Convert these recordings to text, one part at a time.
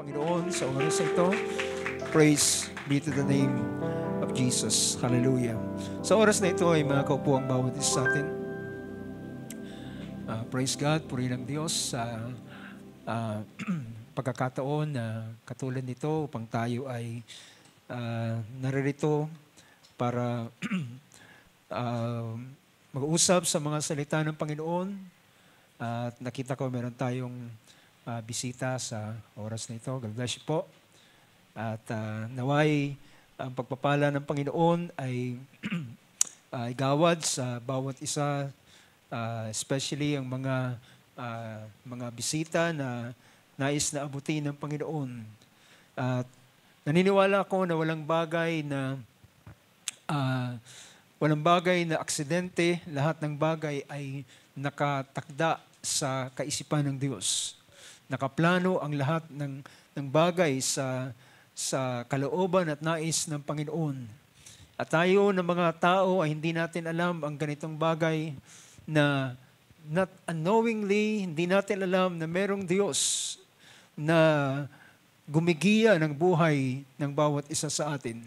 Panginoon sa oras na ito. Praise be to the name of Jesus. Hallelujah. Sa oras na ito ay makaupo ang bawat isa sa atin. Praise God, purihin ang Diyos sa pagkakataon na katulad nito upang tayo ay naririto para mag-uusap sa mga salita ng Panginoon. At nakita ko meron tayong bisita sa oras na ito. God bless you po. At naway ang pagpapala ng Panginoon ay gawad sa bawat isa, especially ang mga bisita na nais na abutin ng Panginoon. At naniniwala ako na walang bagay na aksidente, lahat ng bagay ay nakatakda sa kaisipan ng Diyos. Nakaplano ang lahat ng bagay sa kalooban at nais ng Panginoon. At tayo ng mga tao ay hindi natin alam ang ganitong bagay na not unknowingly, hindi natin alam na merong Diyos na gumigiya ng buhay ng bawat isa sa atin.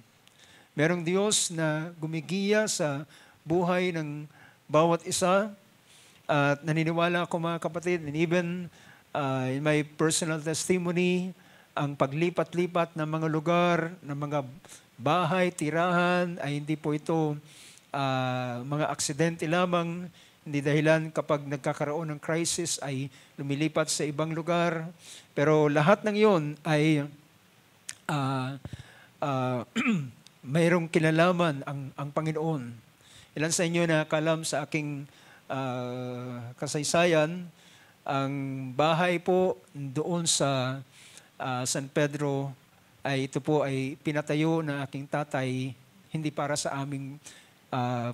Merong Diyos na gumigiya sa buhay ng bawat isa. At naniniwala ako mga kapatid, and even in my personal testimony, ang paglipat-lipat ng mga lugar, ng mga bahay, tirahan, ay hindi po ito mga aksidente lamang. Hindi dahilan kapag nagkakaroon ng crisis ay lumilipat sa ibang lugar. Pero lahat ng iyon ay mayroong kinalaman ang Panginoon. Ilan sa inyo nakakalam sa aking kasaysayan, ang bahay po doon sa San Pedro ay ito po ay pinatayo ng aking tatay hindi para sa aming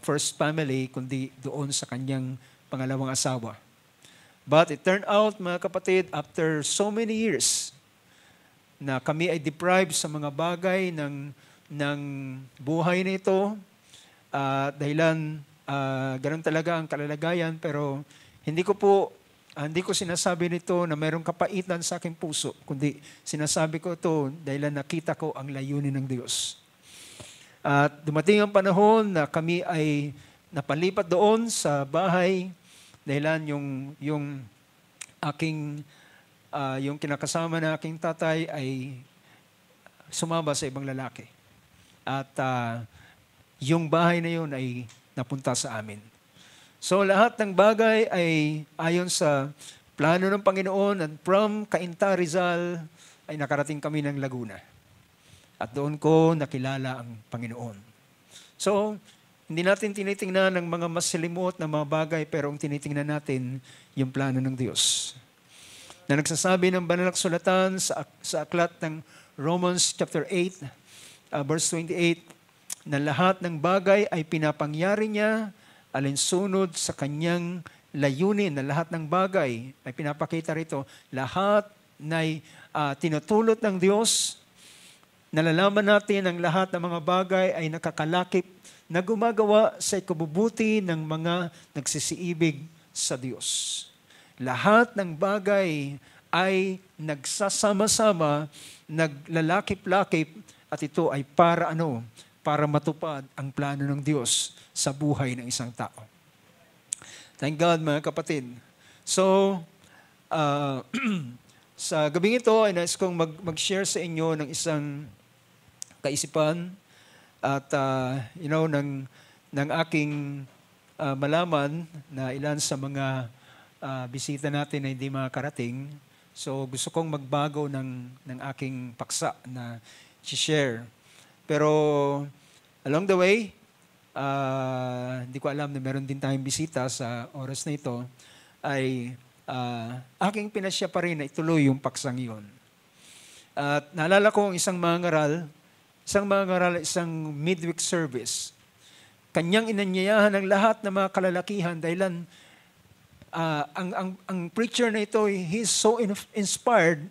first family kundi doon sa kanyang pangalawang asawa. But it turned out mga kapatid, after so many years na kami ay deprived sa mga bagay ng buhay na ito, dahilan ganun talaga ang kalalagayan, pero hindi ko sinasabi nito na mayroong kapaitan sa aking puso, kundi sinasabi ko ito dahil nakita ko ang layunin ng Diyos. At dumating ang panahon na kami ay napalipat doon sa bahay dahil yung kinakasama na aking tatay ay sumama sa ibang lalaki. At yung bahay na yun ay napunta sa amin. So lahat ng bagay ay ayon sa plano ng Panginoon, at from Cainta, Rizal ay nakarating kami ng Laguna. At doon ko nakilala ang Panginoon. So hindi natin tinitingnan ng mga masilimot na mga bagay, pero ang tinitingnan natin yung plano ng Diyos. Na nagsasabi ng banal na kasulatan sa aklat ng Romans chapter 8, verse 28, na lahat ng bagay ay pinapangyari niya alinsunod sa kanyang layunin, na lahat ng bagay ay pinapakita rito, lahat na tinutulot ng Diyos. Nalalaman natin ang lahat ng mga bagay ay nakakalakip na gumagawa sa ikabubuti ng mga nagsisiibig sa Diyos. Lahat ng bagay ay nagsasama-sama, naglalakip-lakip, at ito ay para para matupad ang plano ng Diyos sa buhay ng isang tao. Thank God mga kapatid. So, sa gabing ito ay nais kong mag-share sa inyo ng isang kaisipan at ng aking malaman na ilan sa mga bisita natin na hindi makarating. So gusto kong magbago ng aking paksa na share. Pero along the way, hindi ko alam na meron din tayong bisita sa oras na ito, ay aking pinasya pa rin na ituloy yung paksang iyon. At naalala ko ang isang mangaral, isang midweek service. Kanyang inanyayahan ng lahat ng mga kalalakihan dahilan ang preacher na ito, he's so inspired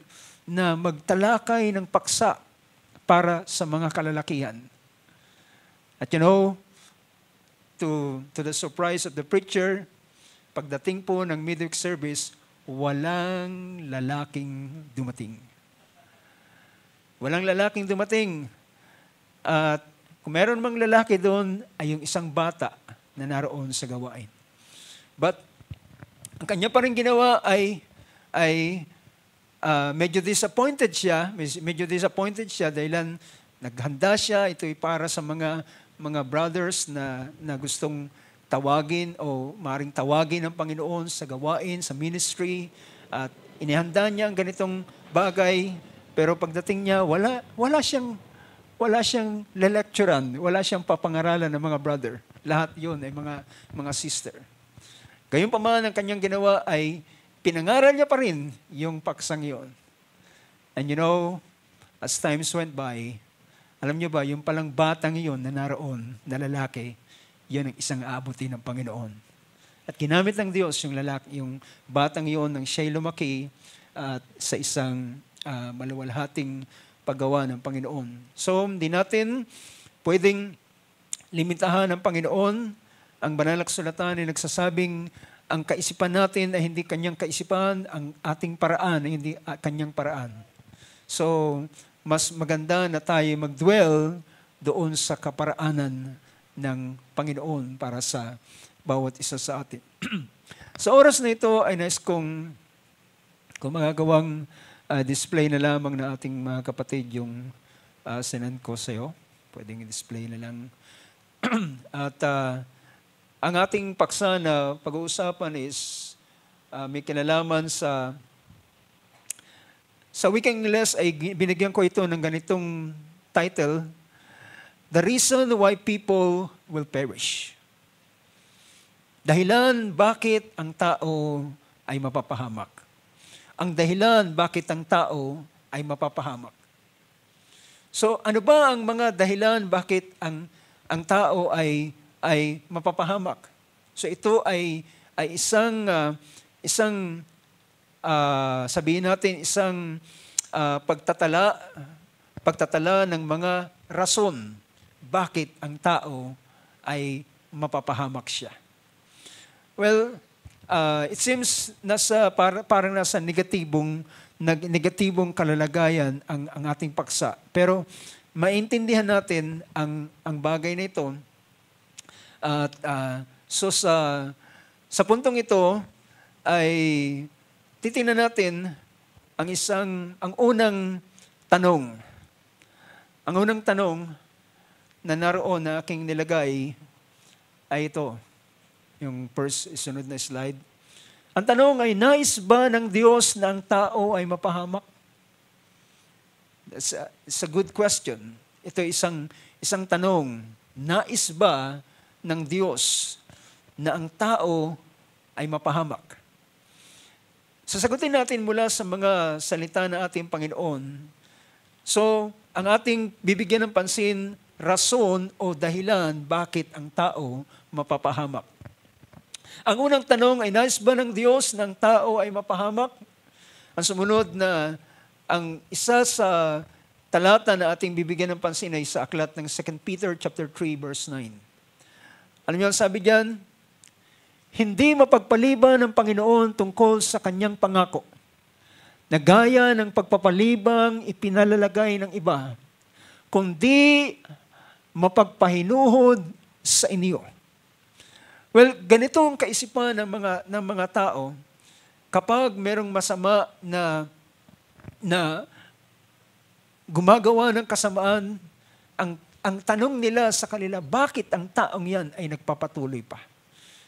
na magtalakay ng paksa para sa mga kalalakihan. At to the surprise of the preacher, pagdating po ng midweek service, walang lalaking dumating. Walang lalaking dumating. At kung meron mang lalaki doon, ay yung isang bata na naroon sa gawain. But, ang kanya pa rin ginawa ay medyo disappointed siya. Medyo disappointed siya dahil naghanda siya. Ito'y para sa mga brothers na gustong tawagin o maring tawagin ng Panginoon sa gawain, sa ministry. At inihanda niya ang ganitong bagay. Pero pagdating niya, wala siyang le-lecturean, wala siyang papangaralan ng mga brother. Lahat yun ay mga sister. Gayunpaman ang kanyang ginawa ay pinangaral niya pa rin yung paksang yun. And you know, as times went by, alam niyo ba, yung palang batang yun na naroon, na lalaki, yun ang isang aabuti ng Panginoon. At ginamit ng Diyos yung batang yun nang siya'y lumaki at sa isang maluwalhating paggawa ng Panginoon. So, hindi natin pwedeng limitahan ng Panginoon. Ang banal na kasulatan ay nagsasabing ang kaisipan natin ay hindi kanyang kaisipan, ang ating paraan ay hindi kanyang paraan. So, mas maganda na tayo mag-dwell doon sa kaparaanan ng Panginoon para sa bawat isa sa atin. Sa oras na ito ay nais kung magagawang display na lamang na ating mga kapatid yung sinend ko sa iyo. Pwedeng i-display na lang. At ang ating paksa na pag-uusapan is may kinalaman sa Wikang Ingles ay binigyan ko ito ng ganitong title, The Reason Why People Will Perish. Dahilan bakit ang tao ay mapapahamak. Ang dahilan bakit ang tao ay mapapahamak. So, ano ba ang mga dahilan bakit ang tao ay mapapahamak? So, ito ay isang sabihin natin, isang pagtatala ng mga rason bakit ang tao ay mapapahamak siya. Well, it seems parang nasa negatibong kalalagayan ang ating paksa. Pero maintindihan natin ang bagay na ito. At so sa puntong ito ay titingnan natin ang unang tanong. Ang unang tanong na naroon na aking nilagay ay ito. Yung first, sunod na slide. Ang tanong ay, nais ba ng Diyos na ang tao ay mapahamak? It's a good question. Ito isang tanong. Nais ba ng Diyos na ang tao ay mapahamak? Sasagutin natin mula sa mga salita ng ating Panginoon. So, ang ating bibigyan ng pansin, rason o dahilan bakit ang tao mapapahamak. Ang unang tanong ay, nais ba ng Diyos ng tao ay mapahamak? Ang sumunod na, ang isa sa talata na ating bibigyan ng pansin ay sa aklat ng 2 Peter chapter 3, verse 9. Alam niyo ang sabi diyan? Hindi mapagpaliban ng Panginoon tungkol sa kanyang pangako, na gaya ng pagpapalibang ipinalalagay ng iba, kundi mapagpahinuhod sa inyo. Well, ganito ang kaisipan ng mga tao kapag merong masama na gumagawa ng kasamaan, ang tanong nila sa kanila, bakit ang taong yan ay nagpapatuloy pa?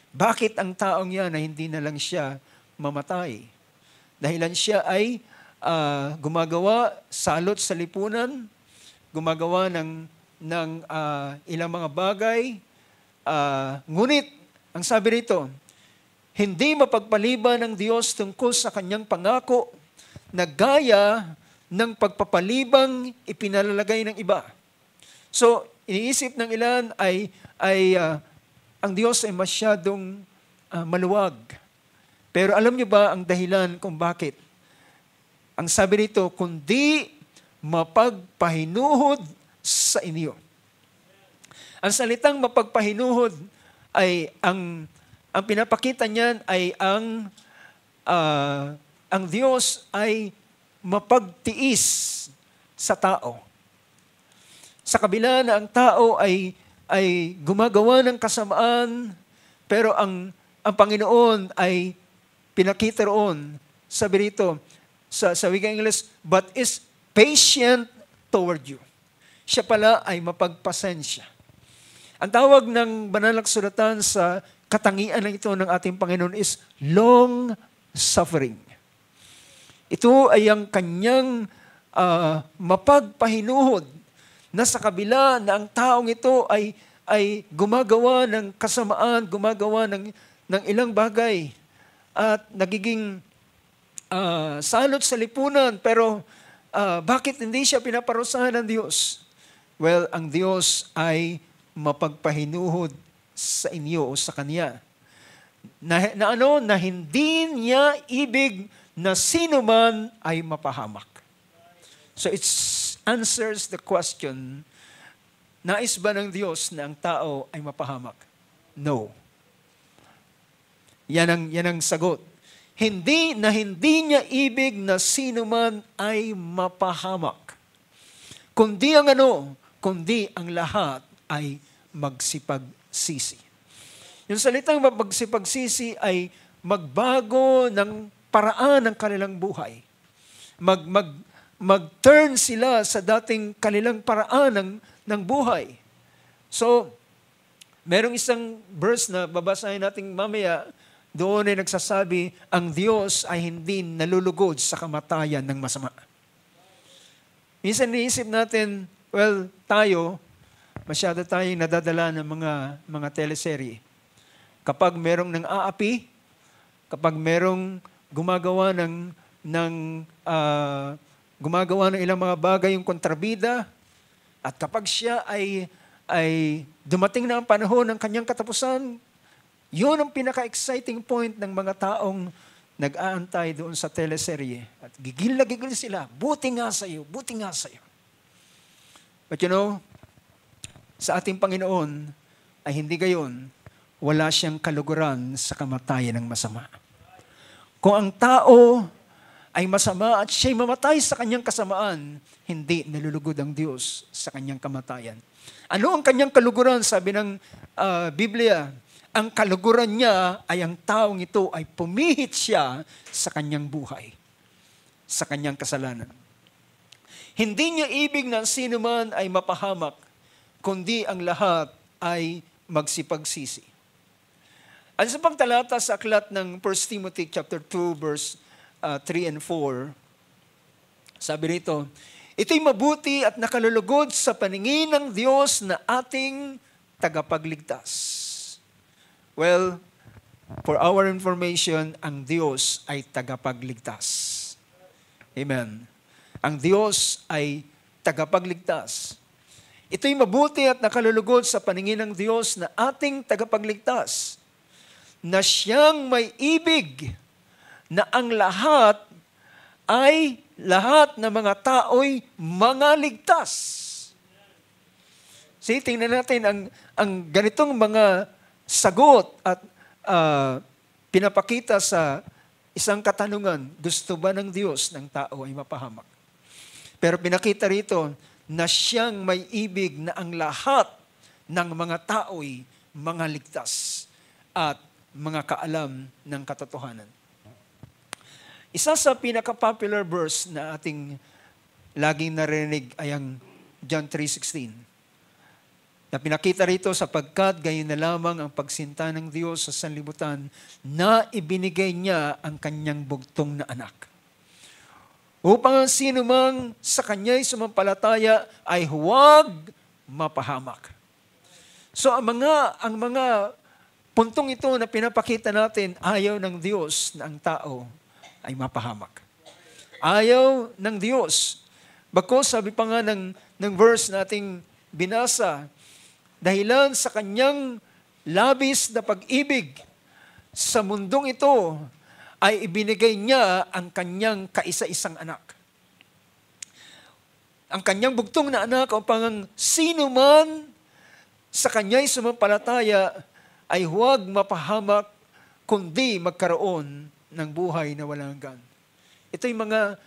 Bakit ang taong yan ay hindi na lang siya mamatay? Dahilan siya ay gumagawa, salot sa lipunan, gumagawa ng ilang mga bagay, ngunit, ang sabi rito, hindi mapagpaliban ng Diyos tungkol sa kanyang pangako na gaya ng pagpapalibang ipinalalagay ng iba. So, iniisip ng ilan ay ang Diyos ay masyadong maluwag. Pero alam niyo ba ang dahilan kung bakit? Ang sabi rito, kundi mapagpahinuhod sa inyo. Ang salitang mapagpahinuhod ay ang pinapakita niyan ay ang Diyos ay mapagtiis, sa tao. Sa kabila na ang tao ay gumagawa ng kasamaan, pero ang Panginoon ay pinakita roon, sabi rito, sa wikang English, but is patient toward you. Siya pala ay mapagpasensya. Ang tawag ng banal na kasulatan sa katangian na ito ng ating Panginoon is long suffering. Ito ay ang kanyang mapagpahinuhod na sa kabila na ang taong ito ay gumagawa ng kasamaan, gumagawa ng ilang bagay at nagiging salot sa lipunan, pero bakit hindi siya pinaparusahan ng Diyos? Well, ang Diyos ay mapagpahinuhod sa inyo o sa Kanya. Na hindi niya ibig na sino man ay mapahamak. So it answers the question, nais ba ng Diyos na ang tao ay mapahamak? No. Yan ang sagot. Hindi niya ibig na sino man ay mapahamak. Kundi ang lahat ay magsipagsisi. Yung salitang magsipagsisi ay magbago ng paraan ng kanilang buhay. Mag-turn sila sa dating kanilang paraan ng buhay. So, merong isang verse na babasahin natin mamaya, doon ay nagsasabi, ang Diyos ay hindi nalulugod sa kamatayan ng masama. Minsan niisip natin, well, masyado tayong nadadala ng mga teleserye. Kapag merong nang-aapi, kapag merong gumagawa ng ilang mga bagay yung kontrabida, at kapag siya ay dumating na ang panahon ng kanyang katapusan, yun ang pinaka-exciting point ng mga taong nag-aantay doon sa teleserye. At gigil sila, buti nga sa'yo. But sa ating Panginoon ay hindi gayon, wala siyang kaluguran sa kamatayan ng masama. Kung ang tao ay masama at siya'y mamatay sa kanyang kasamaan, hindi nalulugod ang Diyos sa kanyang kamatayan. Ano ang kanyang kaluguran? Sabi ng Biblia, ang kaluguran niya ay ang taong ito ay pumihit siya sa kanyang buhay, sa kanyang kasalanan. Hindi niya ibig na sino man ay mapahamak, kundi ang lahat ay magsipagsisi. Ang sa pagtalata sa aklat ng 1 Timothy chapter 2 verse 3 and 4, sabi rito, ito'y mabuti at nakalulugod sa paningin ng Diyos na ating tagapagligtas. Well, for our information, ang Diyos ay tagapagligtas. Amen. Ang Diyos ay tagapagligtas. Ito'y mabuti at nakalulugod sa paningin ng Diyos na ating tagapagligtas, na siyang may ibig na ang lahat na mga tao'y mga ligtas. See, tingnan natin ang ganitong mga sagot at pinapakita sa isang katanungan, gusto ba ng Diyos ng tao ay mapahamak? Pero pinakita rito na siyang may ibig na ang lahat ng mga tao'y mga ligtas at mga kaalam ng katotohanan. Isa sa pinaka-popular verse na ating laging narinig ay ang John 3:16. Na pinakita rito, sapagkat gayon na lamang ang pagsinta ng Diyos sa sanlibutan na ibinigay niya ang kanyang bugtong na anak. Upang ang sino mang sa kanya'y sumampalataya ay huwag mapahamak. So ang mga puntong ito na pinapakita natin, ayaw ng Diyos na ang tao ay mapahamak. Ayaw ng Diyos. Bagkus sabi pa nga ng verse nating binasa, dahilan sa kanyang labis na pag-ibig sa mundong ito, ay ibinigay niya ang kanyang kaisa-isang anak. Ang kanyang bugtong na anak upang sino man sa kanya'y sumampalataya ay huwag mapahamak, kundi magkaroon ng buhay na walang hanggan. Ito yung mga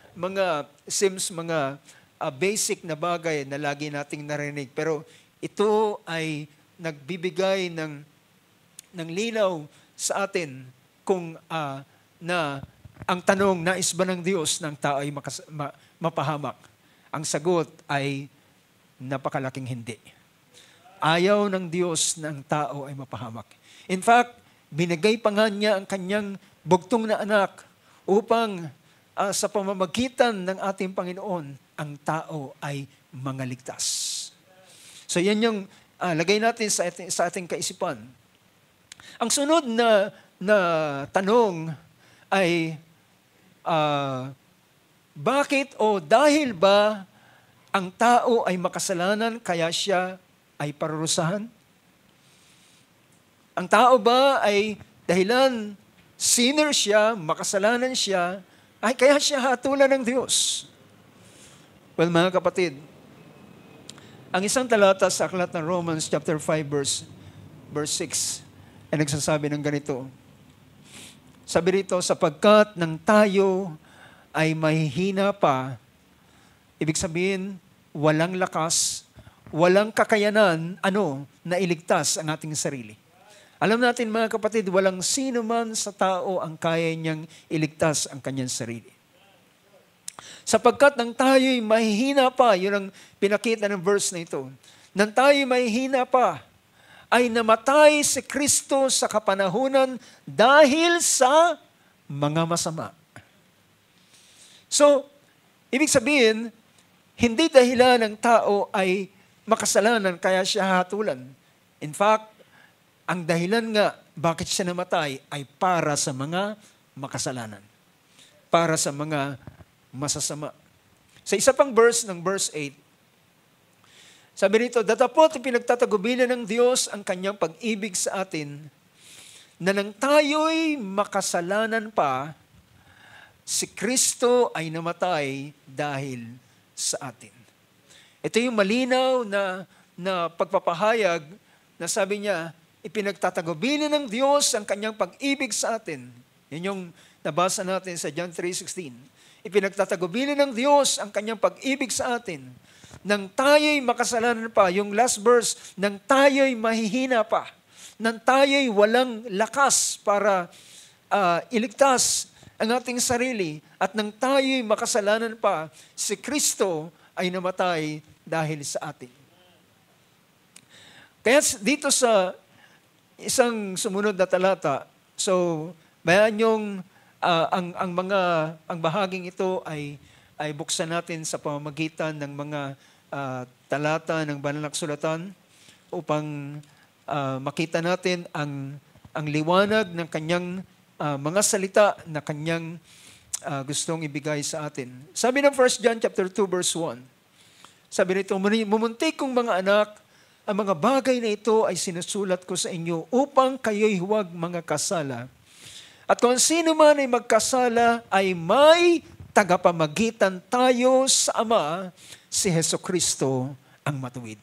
basic na bagay na lagi nating narinig. Pero ito ay nagbibigay ng linaw sa atin kung na ang tanong, nais ba ng Diyos ng tao ay mapahamak? Ang sagot ay napakalaking hindi. Ayaw ng Diyos ng tao ay mapahamak. In fact, binigay pa nga niya ang kanyang bugtong na anak upang sa pamamagitan ng ating Panginoon, ang tao ay mangaligtas. So yan yung lagay natin sa ating kaisipan. Ang sunod na tanong ay, bakit o dahil ba ang tao ay makasalanan kaya siya ay parurusahan? Ang tao ba ay dahilan sinner siya, makasalanan siya, ay kaya siya hatulan ng Diyos? Well, mga kapatid, ang isang talata sa aklat ng Romans chapter 5 verse 6 ay nagsasabi ng ganito. Sabi rito, sapagkat nang tayo ay mahihina pa, ibig sabihin, walang lakas, walang kakayanan, na iligtas ang ating sarili. Alam natin mga kapatid, walang sino man sa tao ang kaya niyang iligtas ang kanyang sarili. Sapagkat nang tayo'y mahihina pa, yun ang pinakita ng verse na ito, nang tayo'y mahihina pa, ay namatay si Kristo sa kapanahunan dahil sa mga masama. So, ibig sabihin, hindi dahilan ng tao ay makasalanan kaya siya hatulan. In fact, ang dahilan nga bakit siya namatay ay para sa mga makasalanan. Para sa mga masasama. Sa isa pang verse ng verse 8, sabi rito, datapot pinagtatagubilin ng Diyos ang kanyang pag-ibig sa atin, na nang tayo'y makasalanan pa, si Kristo ay namatay dahil sa atin. Ito yung malinaw na pagpapahayag na sabi niya, ipinagtatagubilin ng Diyos ang kanyang pag-ibig sa atin. Yan yung nabasa natin sa John 3:16. Ipinagtatagubilin ng Diyos ang kanyang pag-ibig sa atin. Nang tayo'y makasalanan pa, yung last verse, nang tayo'y mahihina pa, nang tayo'y walang lakas para iligtas ang ating sarili, at nang tayo'y makasalanan pa, si Kristo ay namatay dahil sa atin. Kaya dito sa isang sumunod na talata, so bayan yung ang bahaging ito ay buksan natin sa pamamagitan ng mga talata ng Banal na Kasulatan upang makita natin ang liwanag ng kanyang mga salita na kanyang gustong ibigay sa atin. Sabi ng 1 John chapter 2 verse 1, sabi nito, mumuntik kong mga anak, ang mga bagay na ito ay sinusulat ko sa inyo upang kayo'y huwag mga kasala. At kung sino man ay magkasala ay may tagapamagitan tayo sa Ama, si Hesukristo ang matuwid.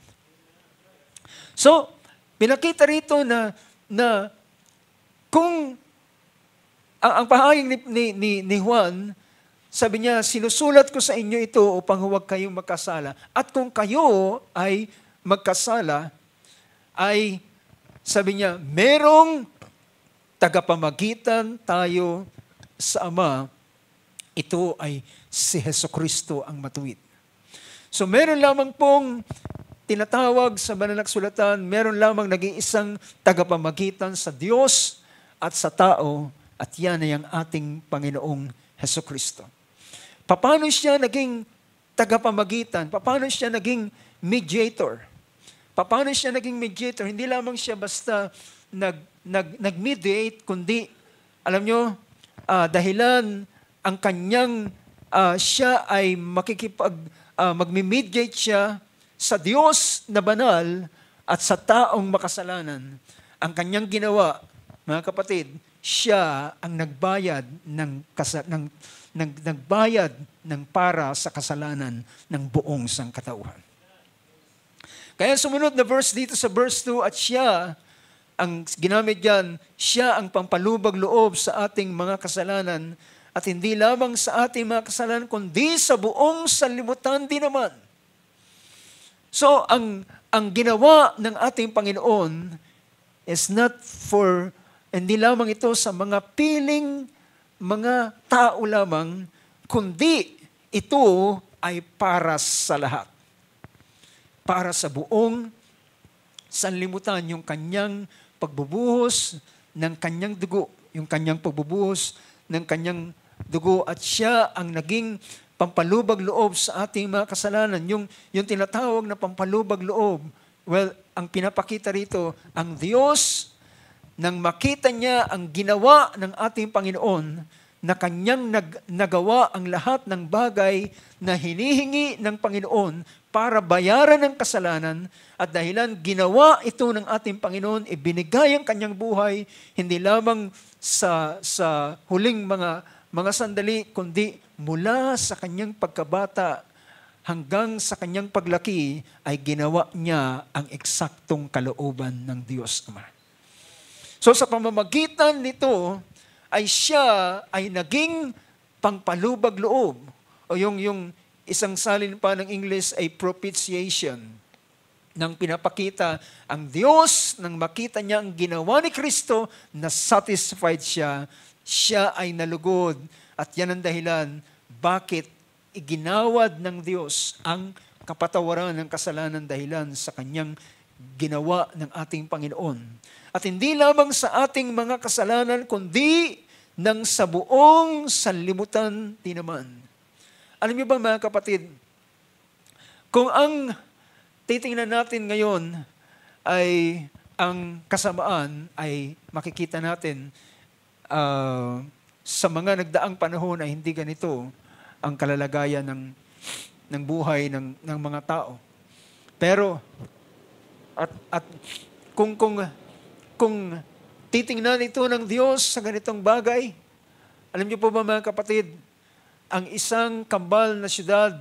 So, pinakita rito na kung ang pahayag ni Juan, sabi niya, sinusulat ko sa inyo ito upang huwag kayong magkasala. At kung kayo ay magkasala, ay sabi niya, merong tagapamagitan tayo sa Ama, ito ay si Hesukristo ang matuwid. So meron lamang pong tinatawag sa Banal na Kasulatan, meron lamang nag-iisang tagapamagitan sa Diyos at sa tao, at yan ay ang ating Panginoong Hesukristo. Paano siya naging tagapamagitan? Paano siya naging mediator? Paano siya naging mediator? Hindi lamang siya basta nag-mediate, kundi, alam nyo, dahilan ang kanyang, siya ay magmi-mediate siya sa Diyos na banal at sa taong makasalanan. Ang kanyang ginawa, mga kapatid, siya ang nagbayad ng para sa kasalanan ng buong sangkatauhan. Kaya sumunod na verse dito sa verse 2, at siya, ang ginamit diyan, siya ang pampalubag loob sa ating mga kasalanan, At hindi lamang sa ating mga kasalanan, kundi sa buong sanlibutan din naman. So, ang ginawa ng ating Panginoon is not for, hindi lamang ito sa mga piling mga tao lamang, kundi ito ay para sa lahat. Para sa buong sanlibutan, yung kanyang pagbubuhos ng kanyang dugo, yung kanyang pagbubuhos ng kanyang dugo, at siya ang naging pampalubag loob sa ating mga kasalanan. Yung tinatawag na pampalubag loob, well, ang pinapakita rito, ang Diyos, nang makita niya ang ginawa ng ating Panginoon, na kanyang nagawa ang lahat ng bagay na hinihingi ng Panginoon para bayaran ng kasalanan, at dahilan ginawa ito ng ating Panginoon, ibinigay ang kanyang buhay, hindi lamang sa huling mga sandali, kundi mula sa kanyang pagkabata hanggang sa kanyang paglaki, ay ginawa niya ang eksaktong kalooban ng Diyos Ama. So sa pamamagitan nito, ay siya ay naging pangpalubag loob. O yung isang salin pa ng English ay propitiation. Nang pinapakita ang Diyos, nang makita niya ang ginawa ni Kristo, na satisfied siya, siya ay nalugod. At yan ang dahilan bakit iginawad ng Diyos ang kapatawaran ng kasalanan dahilan sa kanyang ginawa ng ating Panginoon. At hindi lamang sa ating mga kasalanan, kundi ng sa buong sanlibutan din naman. Alam niyo ba mga kapatid, kung ang titingnan natin ngayon ay ang kasamaan, ay makikita natin sa mga nagdaang panahon ay hindi ganito ang kalalagayan ng buhay ng mga tao. Pero at kung titingnan ito ng Diyos sa ganitong bagay, alam niyo po ba mga kapatid, ang isang kambal na syudad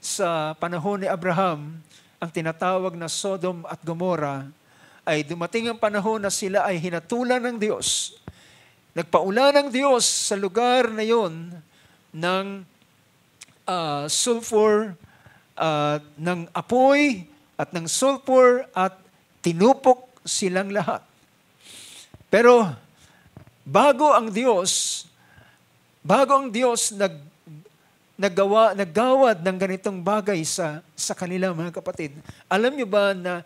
sa panahon ni Abraham, ang tinatawag na Sodom at Gomorrah, ay dumating ang panahon na sila ay hinatulan ng Diyos. Nagpaula ng Diyos sa lugar na yon ng sulfur, ng apoy at ng sulfur, at tinupok silang lahat. Pero bago ang Diyos naggawad ng ganitong bagay sa kanila mga kapatid, alam niyo ba na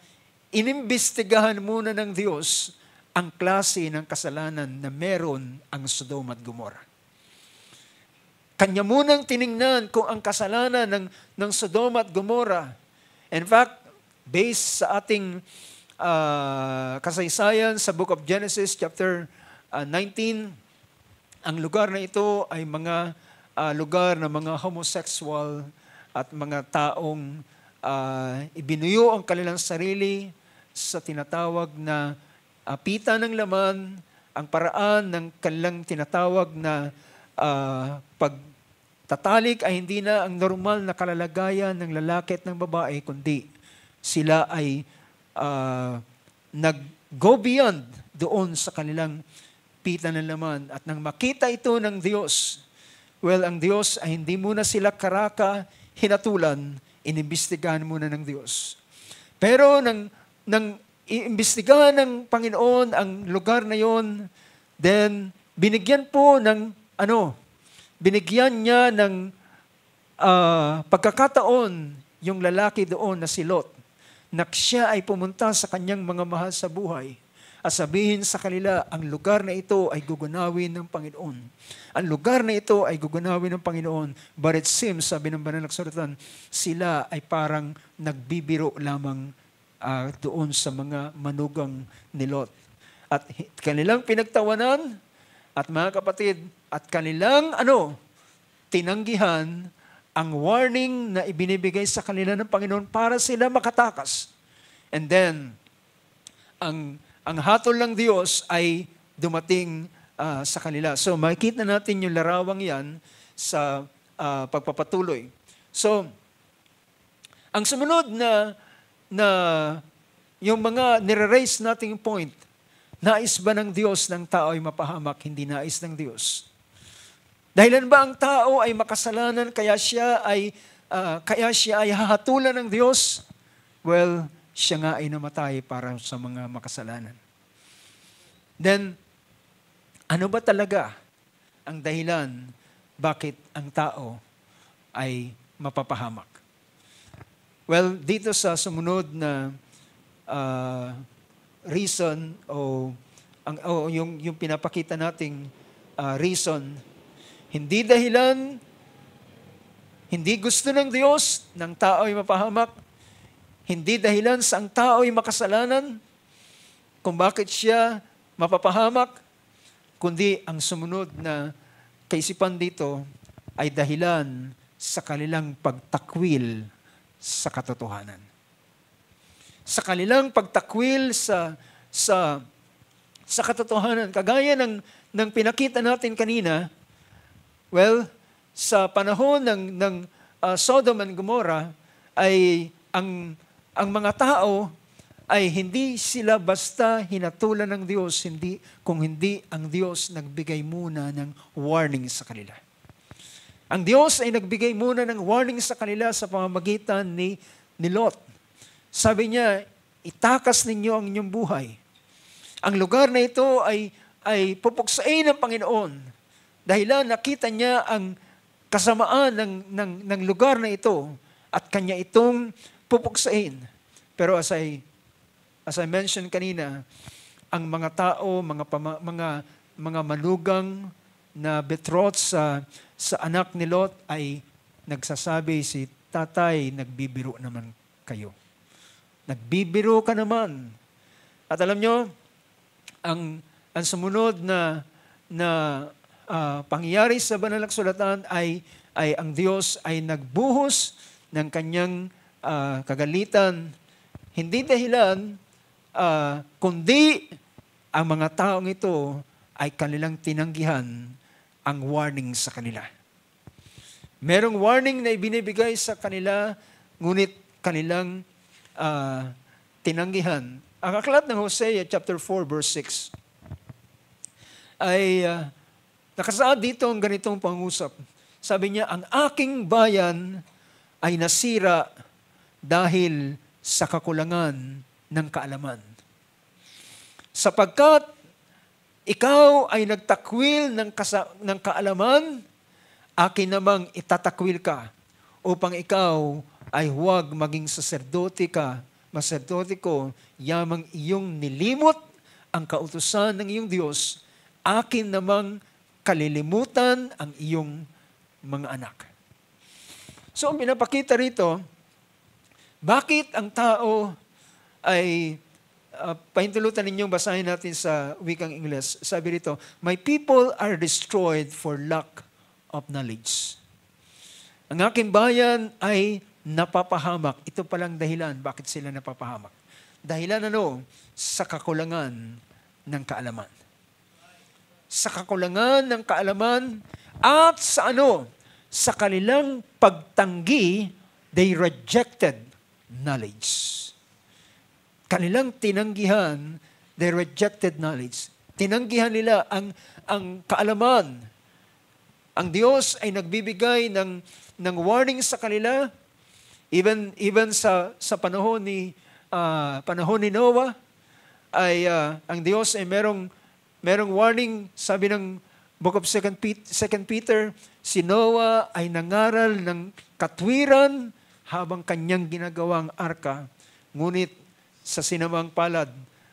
inimbestigahan muna ng Diyos ang klase ng kasalanan na meron ang Sodom at Gomorrah. Kanya munang tiningnan kung ang kasalanan ng Sodom at Gomorrah, in fact, based sa ating kasaysayan sa Book of Genesis chapter 19, ang lugar na ito ay mga lugar ng mga homosexual at mga taong ibinuyo ang kanilang sarili sa tinatawag na pita ng laman, ang paraan ng kanilang tinatawag na pagtatalik ay hindi na ang normal na kalalagayan ng lalaki at ng babae, kundi sila ay nag-go beyond doon sa kanilang pita ng laman. At nang makita ito ng Diyos, well, ang Diyos ay hindi muna sila karaka hinatulan, inimbestigahan muna ng Diyos. Pero nang iimbestigahan ng Panginoon ang lugar na yon, then binigyan niya ng pagkakataon yung lalaki doon na si Lot, na siya ay pumunta sa kanyang mga mahal sa buhay at sabihin sa kanila, ang lugar na ito ay gugunawin ng Panginoon. Ang lugar na ito ay gugunawin ng Panginoon. But it seems, sabi ng banal na kasulatan, sila ay parang nagbibiro lamang doon sa mga manugang ni Lot. At kanilang pinagtawanan, at mga kapatid, at kanilang tinanggihan ang warning na ibinibigay sa kanila ng Panginoon para sila makatakas. And then, ang hatol ng Diyos ay dumating sa kanila. So, makikita natin yung larawang yan sa pagpapatuloy. So, ang sumunod na yung mga nire-raise nating point, nais ba ng Diyos ng tao ay mapahamak? Hindi nais ng Diyos. Dahilan ba ang tao ay makasalanan kaya siya ay hahatulan ng Diyos? Well, siya nga ay namatay para sa mga makasalanan. Then, ano ba talaga ang dahilan bakit ang tao ay mapapahamak? Well, dito sa sumunod na reason yung pinapakita nating reason, hindi dahilan, hindi gusto ng Diyos ng tao ay mapahamak, hindi dahilan sa ang tao ay makasalanan kung bakit siya mapapahamak, kundi ang sumunod na kaisipan dito ay dahilan sa kanilang pagtakwil sa katotohanan. Sa kanilang pagtakwil sa katotohanan. Kagaya ng pinakita natin kanina, well, sa panahon ng Sodom and Gomorrah ay ang mga tao ay hindi sila basta hinatulan ng Diyos, kung hindi ang Diyos nagbigay muna ng warning sa kanila. Ang Diyos ay nagbigay muna ng warning sa kanila sa pamamagitan ni Lot. Sabi niya, itakas ninyo ang inyong buhay. Ang lugar na ito ay pupuksain ng Panginoon. Dahilan nakita niya ang kasamaan ng lugar na ito at kanya itong pupuksain. Pero as I mentioned kanina, ang mga tao, mga manugang na betrothed sa anak ni Lot ay nagsasabi, si tatay, nagbibiro naman kayo. Nagbibiro ka naman. At alam nyo, ang sumunod na pangyayari sa banal na kasulatan ay ang Diyos ay nagbuhos ng kanyang kagalitan. Hindi dahilan, kundi ang mga taong ito ay kanilang tinanggihan ang warning sa kanila. Merong warning na ibinibigay sa kanila, ngunit kanilang tinanggihan. Ang aklat ng Hosea chapter 4 verse 6 ay nakasaad dito ang ganitong pangusap. Sabi niya, ang aking bayan ay nasira dahil sa kakulangan ng kaalaman. Sapagkat ikaw ay nagtakwil ng kaalaman, akin namang itatakwil ka upang ikaw ay huwag maging saserdote ko, yamang iyong nilimot ang kautusan ng iyong Diyos, akin namang kalilimutan ang iyong mga anak. So, ang pinapakita rito, bakit ang tao ay, pahintulutan ninyong basahin natin sa wikang Ingles. Sabi rito, my people are destroyed for lack of knowledge. Ang aking bayan ay napapahamak. Ito palang dahilan bakit sila napapahamak. Dahilan sa kakulangan ng kaalaman. Sa kakulangan ng kaalaman at sa sa kanilang pagtanggi, they rejected knowledge. Kanilang tinanggihan, they rejected knowledge. Tinanggihan nila ang kaalaman. Ang Diyos ay nagbibigay ng warning sa kanila, even sa panahon ni Noah, ay ang Diyos ay merong warning. Sabi ng Book of 2 Peter, si Noah ay nangaral ng katwiran habang kanyang ginagawang arka, ngunit sa sinamang palad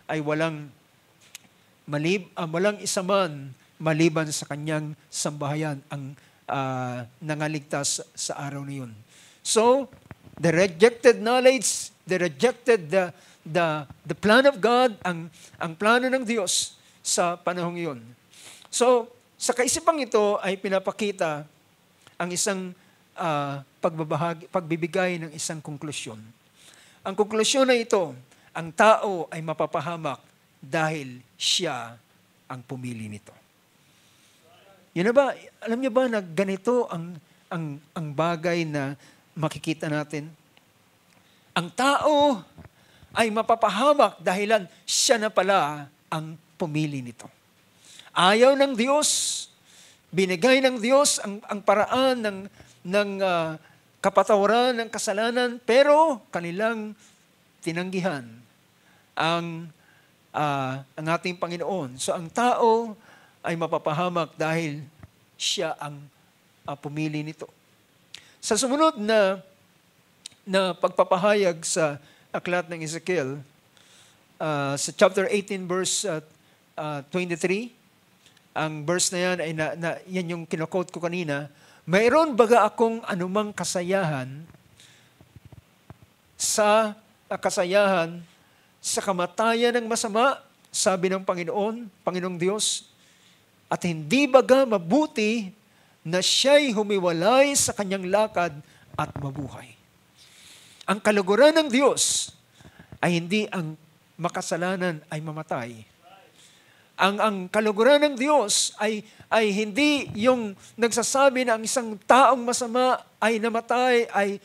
ay walang isa man maliban sa kanyang sambahayan ang nangaligtas sa araw na yun. So, they rejected knowledge, they rejected the plan of God, ang plano ng Diyos sa panahong iyon. So, sa kaisipang ito ay pinapakita ang isang pagbibigay ng isang konklusyon. Ang konklusyon na ito, ang tao ay mapapahamak dahil siya ang pumili nito. Yun na ba? Alam niyo ba na ganito ang bagay na makikita natin? Ang tao ay mapapahamak dahilan siya na pala ang pumili nito. Ayaw ng Diyos Binigay ng Diyos ang paraan ng kapatawaran ng kasalanan, pero kanilang tinanggihan ang ating Panginoon. So ang tao ay mapapahamak dahil siya ang pumili nito. Sa sumunod na pagpapahayag sa aklat ng Ezekiel, sa chapter 18 verse 23, ang verse na yan ay yan yung kinokot ko kanina. Mayroon baga akong anumang kasayahan sa kamatayan ng masama, sabi ng Panginoong Diyos, at hindi baga mabuti na siya'y humiwalay sa kanyang lakad at mabuhay. Ang kaluguran ng Diyos ay hindi ang makasalanan ay mamatay. Ang kaluguran ng Diyos ay hindi yung nagsasabi na ang isang taong masama ay namatay, ay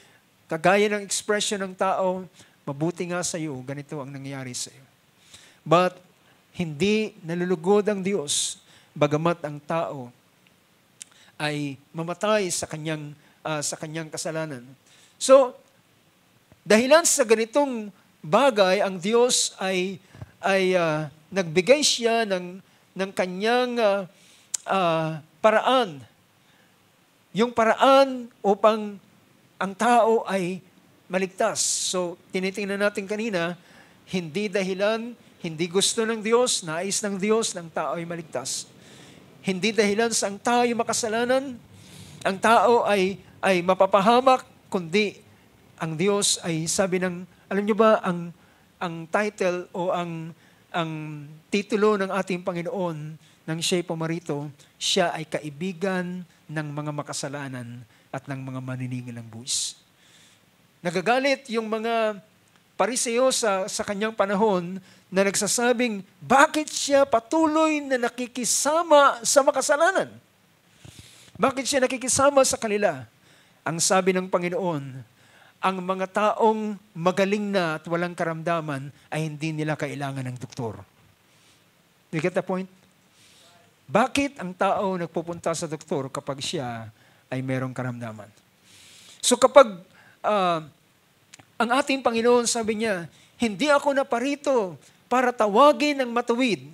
kagaya ng expression ng tao, mabuti nga sa iyo, ganito ang nangyari sa iyo. But hindi nalulugod ang Diyos, bagamat ang tao ay mamatay sa kanyang kasalanan. So, dahilan sa ganitong bagay, ang Diyos ay nagbigay siya ng kanyang paraan. Yung paraan upang ang tao ay maligtas. So, tinitingnan natin kanina, hindi dahilan, hindi gusto ng Diyos, nais ng Diyos ng tao ay maligtas. Hindi dahilan sa ang tao ay makasalanan, ang tao ay mapapahamak, kundi ang Diyos ay sabi ng, alam niyo ba, ang title o ang titulo ng ating Panginoon nang siya'y pumarito, siya ay kaibigan ng mga makasalanan at ng mga maniningil ng buwis. Nagagalit yung mga Pariseo sa kanyang panahon na nagsasabing, bakit siya patuloy na nakikisama sa makasalanan? Bakit siya nakikisama sa kanila? Ang sabi ng Panginoon, ang mga taong magaling na at walang karamdaman ay hindi nila kailangan ng doktor. Do you get the point? Bakit ang tao nagpupunta sa doktor kapag siya ay merong karamdaman? So kapag ang ating Panginoon sabi niya, hindi ako naparito para tawagin ang matuwid,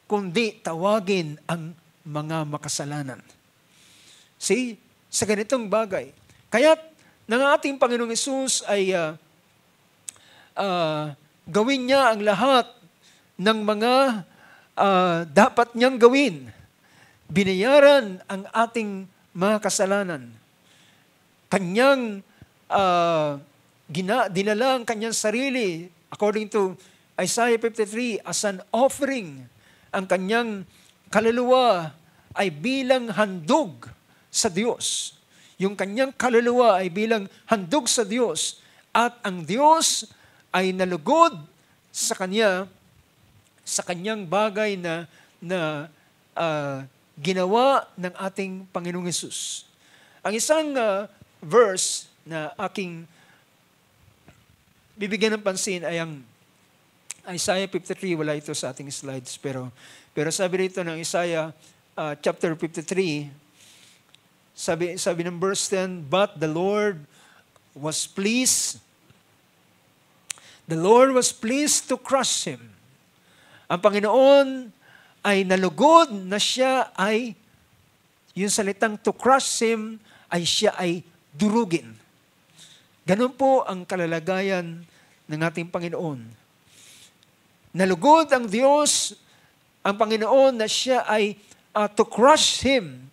kundi tawagin ang mga makasalanan. See? Sa ganitong bagay. Kaya ng ating Panginoong Hesus ay gawin niya ang lahat ng mga dapat niyang gawin. Binayaran ang ating mga kasalanan. Kanyang dinala ang kanyang sarili, according to Isaiah 53, as an offering. Ang kanyang kaluluwa ay bilang handog sa Diyos. Yung kanyang kaluluwa ay bilang handog sa Diyos. At ang Diyos ay nalugod sa kanyang bagay na ginawa ng ating Panginoong Hesus. Ang isang verse na aking bibigyan ng pansin ay ang Isaiah 53. Wala ito sa ating slides, pero sabi rito ng Isaiah chapter 53, sabi ng verse 10, but the Lord was pleased to crush him. Ang Panginoon ay nalugod na siya ay, yung salitang to crush him, ay siya ay durugin. Ganun po ang kalalagayan ng ating Panginoon. Nalugod ang Diyos, ang Panginoon, na siya ay to crush him.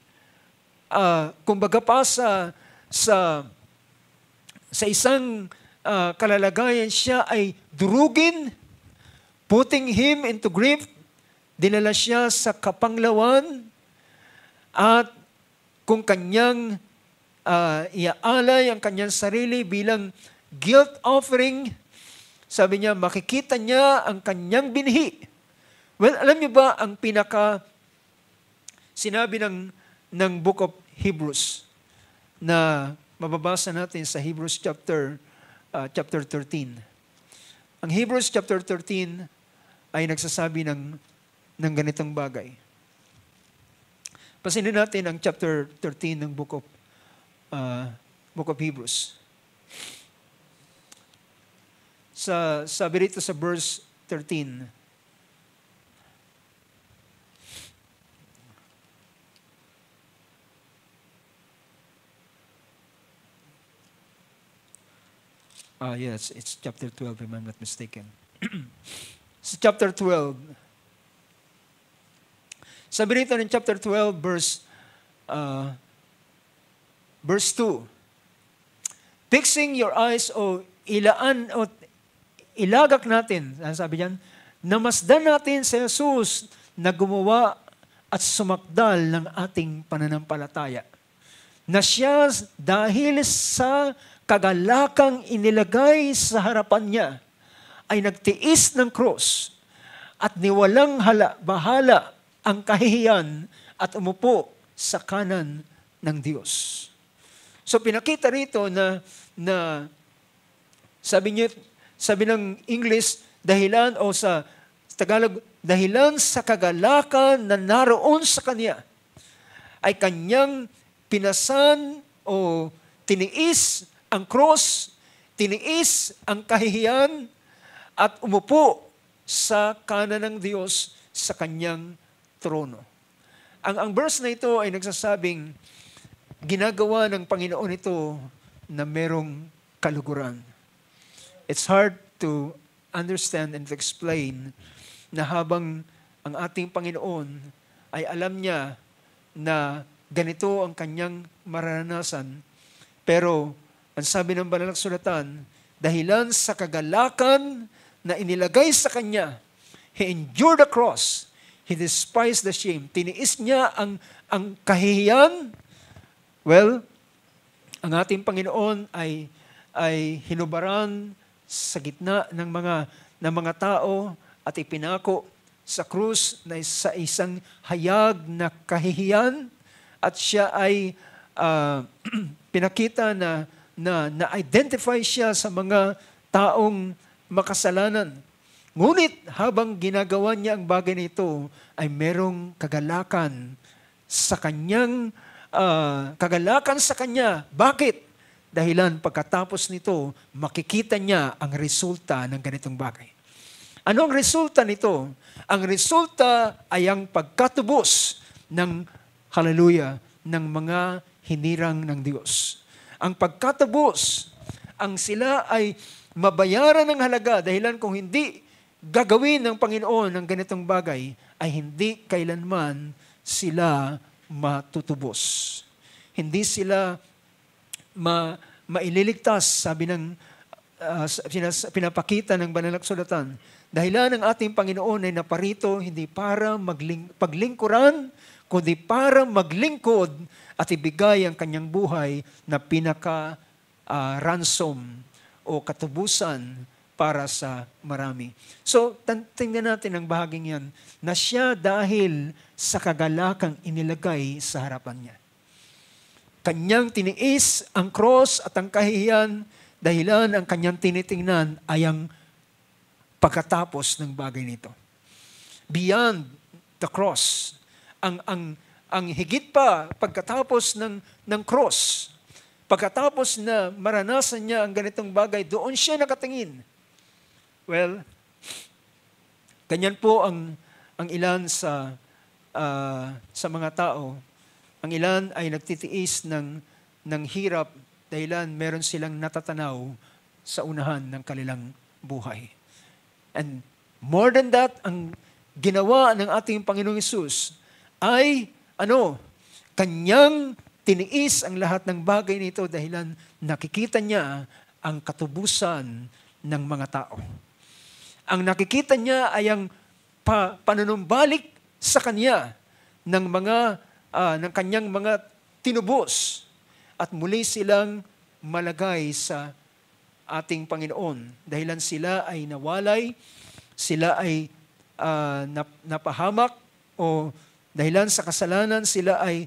Kumbaga pa sa isang kalalagayan, siya ay durugin, putting him into grief, dinala siya sa kapanglawan, at kung kanyang iaalay ang kanyang sarili bilang guilt offering, sabi niya, makikita niya ang kanyang binhi. Well, alam niyo ba ang sinabi ng Book of Hebrews na mababasa natin sa Hebrews chapter 13. Ang Hebrews chapter 13 ay nagsasabi ng ganitong bagay. Pasinin natin ang chapter 13 ng Book of Hebrews. Sabi rito sa verse 13, yes, it's chapter 12 if I'm not mistaken. Sa chapter 12, sabi rito ng chapter 12, verse 2, fixing your eyes, o ilagak natin, sabi diyan, namasdan natin si Jesus na gumawa at sumakdal ng ating pananampalataya. Na siya dahil sa kagalakang inilagay sa harapan niya, ay nagtiis ng krus at niwalang bahala ang kahihiyan at umupo sa kanan ng Diyos. So pinakita rito na sabi ng English, dahilan o sa Tagalog, dahilan sa kagalakan na naroon sa Kanya, ay Kanyang pinasan o tiniis ang cross, tiniis ang kahihiyan, at umupo sa kanan ng Diyos sa Kanyang trono. Ang verse na ito ay nagsasabing, ginagawa ng Panginoon ito na merong kaluguran. It's hard to understand and to explain na habang ang ating Panginoon ay alam niya na ganito ang kanyang maranasan, pero ang sabi ng Banal na Kasulatan, dahilan sa kagalakan na inilagay sa kanya, He endured the cross, He despised the shame. Tiniis niya ang kahihiyan. Well, ang ating Panginoon ay hinubaran sa gitna ng mga tao at ipinako sa krus na sa isang hayag na kahihiyan, at siya ay pinakita na na-identify siya sa mga taong makasalanan. Ngunit habang ginagawa niya ang bagay nito, ay merong kagalakan sa kanyang kagalakan sa kanya. Bakit? Dahilan pagkatapos nito, makikita niya ang resulta ng ganitong bagay. Ano ang resulta nito? Ang resulta ay ang pagkatubos ng hallelujah, ng mga hinirang ng Diyos. Ang pagkatubos, ang sila ay mabayaran ng halaga, dahilan kung hindi gagawin ng Panginoon ng ganitong bagay, ay hindi kailanman sila matutubos. Hindi sila maililigtas, sabi ng pinapakita ng Banal na Kasulatan. Dahilan ng ating Panginoon ay naparito hindi para paglingkuran, kundi para maglingkod at ibigay ang kanyang buhay na ransom o katubusan para sa marami. So, tingnan natin ang bahaging yan, na siya dahil sa kagalakang inilagay sa harapan niya. Kanyang tiniis ang cross at ang kahihiyan, dahilan ang kanyang tinitingnan ay ang pagkatapos ng bagay nito. Beyond the cross, ang higit pa pagkatapos ng cross, pagkatapos na maranasan niya ang ganitong bagay, doon siya nakatingin. Well, ganyan po ang ilan sa mga tao. Ang ilan ay nagtitiis ng hirap dahilan meron silang natatanaw sa unahan ng kanilang buhay. And more than that, ang ginawa ng ating Panginoong Hesus ay kanyang tiniis ang lahat ng bagay nito dahilan nakikita niya ang katubusan ng mga tao. Ang nakikita niya ay ang panunumbalik sa kanya ng kanyang mga tinubos, at muli silang malagay sa ating Panginoon dahilan sila ay nawalay, sila ay napahamak, o dahilan sa kasalanan sila ay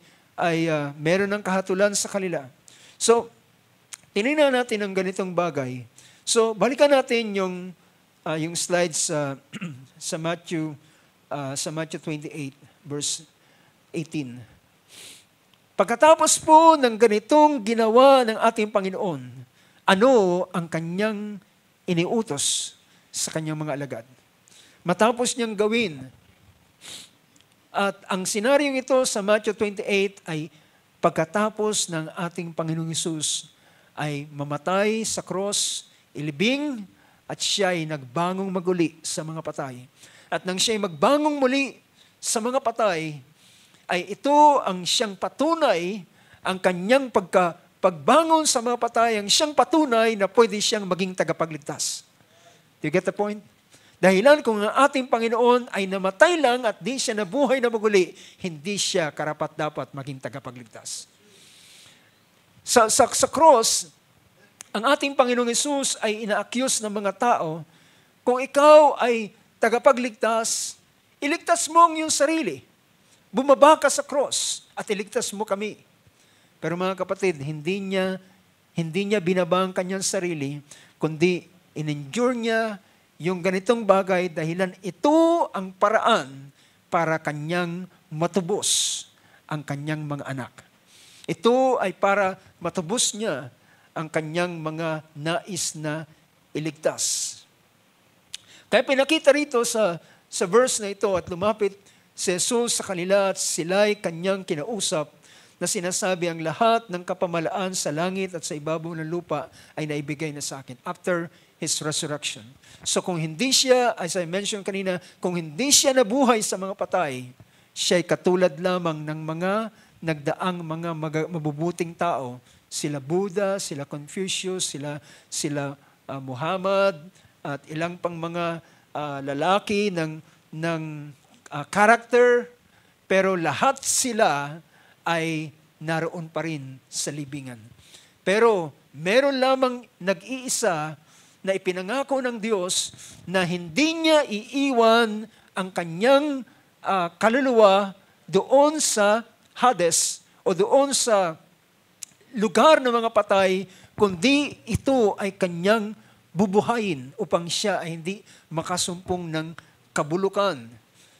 meron ng kahatulan sa kanila. So, tinignan natin ang ganitong bagay. So, balikan natin yung slides sa Matthew 28 verse 18. Pagkatapos po ng ganitong ginawa ng ating Panginoon, ano ang kanyang iniutos sa kanyang mga alagad? Matapos niyang gawin, at ang senaryong ito sa Matthew 28 ay pagkatapos ng ating Panginoong Hesus ay mamatay sa cross, ilibing, at siya ay nagbangong maguli sa mga patay. At nang siya ay magbangong muli sa mga patay, ay ito ang siyang patunay, ang kanyang pagbangon sa mga patay, ang siyang patunay na pwede siyang maging tagapagligtas. Do you get the point? Dahilan kung ang ating Panginoon ay namatay lang at di siya nabuhay na maguli, hindi siya karapat-dapat maging tagapagligtas. Sa cross, ang ating Panginoong Hesus ay ina-accuse ng mga tao, kung ikaw ay tagapagligtas, iligtas mo ang iyong sarili. Bumaba ka sa cross at iligtas mo kami. Pero mga kapatid, hindi niya binaba ang kanyang sarili, kundi in-endure niya yung ganitong bagay dahilan ito ang paraan para kanyang matubos ang kanyang mga anak. Ito ay para matubos niya ang kanyang mga nais na iligtas. Kaya pinakita rito sa verse na ito at lumapit si Jesus sa kanila at sila'y kanyang kinausap na sinasabi ang lahat ng kapamalaan sa langit at sa ibabaw ng lupa ay naibigay na sa akin after His resurrection. So kung hindi siya, as I mentioned kanina, kung hindi siya nabuhay sa mga patay, siya ay katulad lamang ng mga nagdaang mga mabubuting tao. Sila Buddha, sila Confucius, sila Muhammad, at ilang pang mga lalaki ng character, pero lahat sila ay naroon pa rin sa libingan. Pero meron lamang nag-iisa na ipinangako ng Diyos na hindi niya iiwan ang kanyang kaluluwa doon sa Hades o doon sa lugar ng mga patay, kundi ito ay kanyang bubuhayin upang siya ay hindi makasumpong ng kabulukan.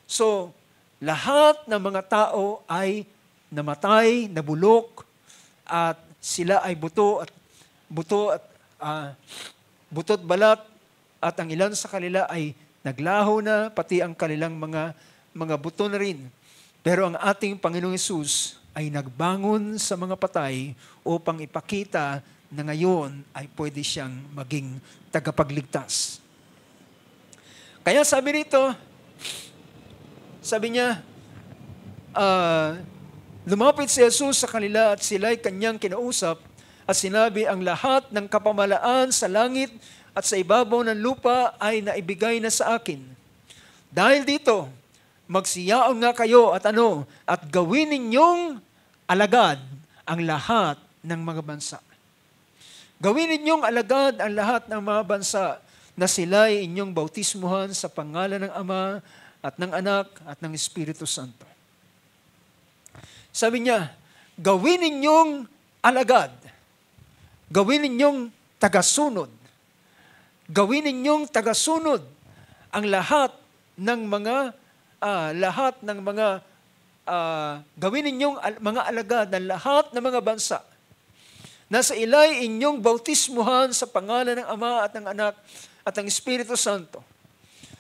So, lahat ng mga tao ay namatay, nabulok, at sila ay butot balat, at ang ilan sa kanila ay naglaho na, pati ang kanilang mga buto na rin. Pero ang ating Panginoong Hesus ay nagbangon sa mga patay upang ipakita na ngayon ay pwede siyang maging tagapagligtas. Kaya sabi niya, lumapit si Jesus sa kanila at sila'y kanyang kinausap at sinabi, ang lahat ng kapamalaan sa langit at sa ibabaw ng lupa ay naibigay na sa akin. Dahil dito, magsiyaon nga kayo at gawin ninyong alagad ang lahat ng mga bansa. Gawin ninyong alagad ang lahat ng mga bansa na sila'y inyong bautismuhan sa pangalan ng Ama at ng Anak at ng Espiritu Santo. Sabi niya, gawin ninyong alagad. Gawin ninyong tagasunod. Gawin ninyong tagasunod ang lahat ng mga gawin ninyong mga alagad ng lahat ng mga bansa. Nasa ilay inyong bautismuhan sa pangalan ng Ama at ng Anak at ng Espiritu Santo.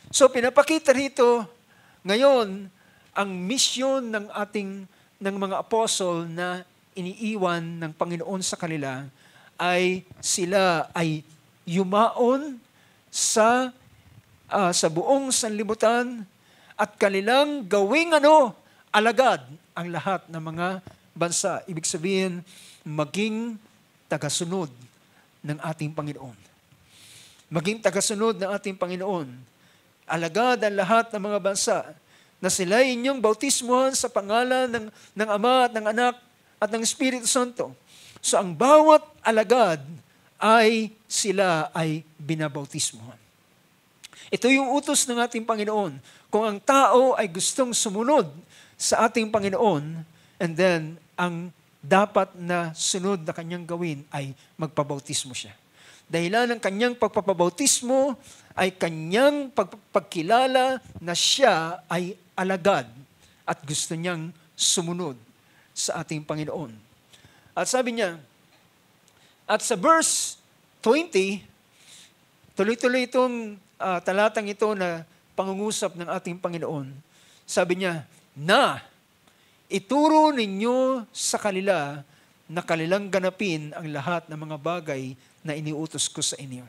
So pinapakita rito ngayon ang misyon ng mga apostol na iniiwan ng Panginoon sa kanila ay sila ay yumaon sa buong sanlibutan at kanilang gawing alagad ang lahat ng mga bansa. Ibig sabihin, maging tagasunod ng ating Panginoon. Maging tagasunod ng ating Panginoon. Alagad ang lahat ng mga bansa na sila inyong bautismuhan sa pangalan ng Ama at ng Anak at ng Espiritu Santo. So ang bawat alagad ay sila ay binabautismuhan. Ito yung utos ng ating Panginoon. Kung ang tao ay gustong sumunod sa ating Panginoon, and then ang dapat na sunod na kanyang gawin ay magpabautismo siya. Dahilan ng kanyang pagpapabautismo ay kanyang pagkilala na siya ay alagad at gusto niyang sumunod sa ating Panginoon. At sabi niya, at sa verse 20, tuloy-tuloy itong talatang ito na pangungusap ng ating Panginoon. Sabi niya, na ituro ninyo sa kanila na kanilang ganapin ang lahat ng mga bagay na iniutos ko sa inyo.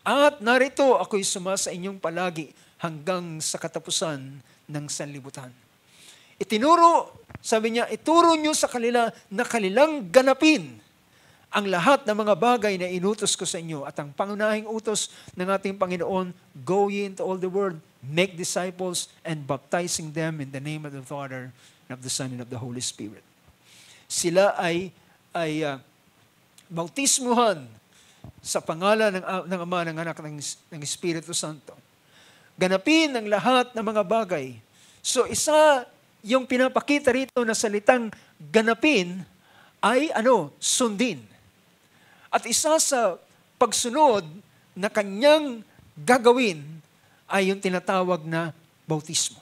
At narito ako'y sumasa inyong palagi hanggang sa katapusan ng sanlibutan. Sabi niya, ituro nyo sa kanila na kanilang ganapin ang lahat ng mga bagay na inutos ko sa inyo. At ang pangunahing utos ng ating Panginoon, go ye into all the world, make disciples, and baptizing them in the name of the Father, and of the Son, and of the Holy Spirit. Sila ay bautismuhan sa pangalan ng Ama, ng Anak, ng Espiritu Santo. Ganapin ang lahat ng mga bagay. So isa yung pinapakita rito na salitang ganapin ay sundin. At isa sa pagsunod na kanyang gagawin ay yung tinatawag na bautismo.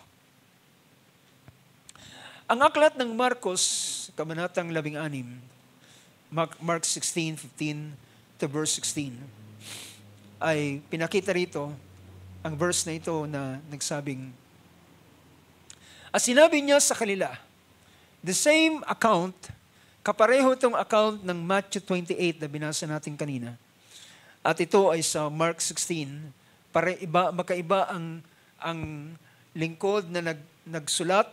Ang aklat ng Marcos, kabanatang 16, Mark 16:15 to verse 16, ay pinakita rito ang verse na ito na nagsabing, at sinabi niya sa kanila, the same account, kapareho itong account ng Matthew 28 na binasa natin kanina. At ito ay sa Mark 16, magkaiba ang lingkod na nagsulat,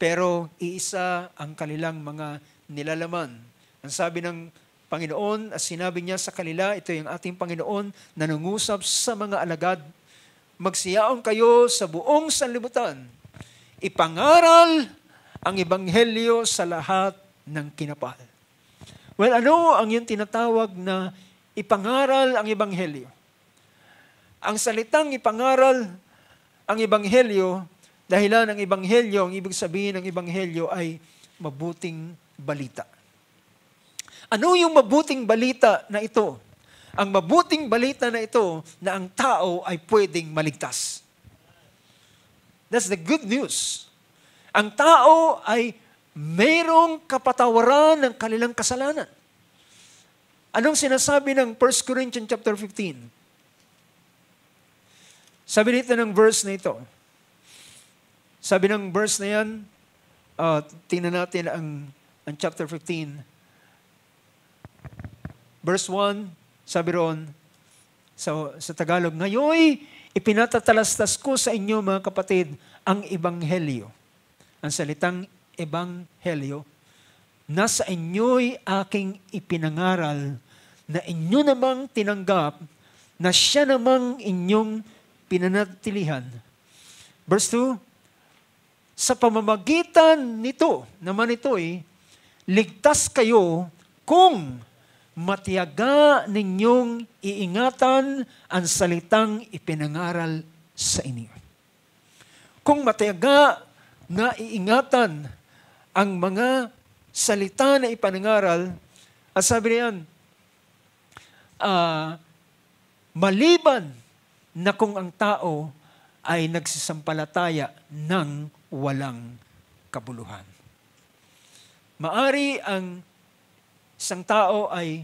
pero iisa ang kanilang mga nilalaman. Ang sabi ng Panginoon, as sinabi niya sa kanila, ito yung ating Panginoon na nangusap sa mga alagad, magsiyaon kayo sa buong sanlibutan, ipangaral ang ebanghelyo sa lahat ng kinapal. Well, ano ang yung tinatawag na ipangaral ang ebanghelyo? Ang salitang ipangaral ang ebanghelyo, dahilan ng ebanghelyo, ang ibig sabihin ng ebanghelyo ay mabuting balita. Ano yung mabuting balita na ito? Ang mabuting balita na ito na ang tao ay pwedeng maligtas. That's the good news. Ang tao ay mayroong kapatawaran ng kanilang kasalanan. Anong sinasabi ng 1 Corinthians chapter 15? Sabi nito ng verse na ito. Sabi ng verse na yan, tingnan natin ang chapter 15. Verse 1, sabi roon, sa Tagalog, ngayoy, ipinatatalastas ko sa inyo mga kapatid ang ebanghelyo. Ang salitang ebanghelyo, nasa inyo'y aking ipinangaral na inyo namang tinanggap na siya namang inyong pinanatilihan. Verse 2, sa pamamagitan nito, naman ito'y, ligtas kayo kung matiyaga ninyong iingatan ang salitang ipinangaral sa inyo. Kung matiyaga na iingatan ang mga salita na ipanangaral, at sabi niyan, maliban na kung ang tao ay nagsisampalataya ng walang kabuluhan. Maari ang isang tao ay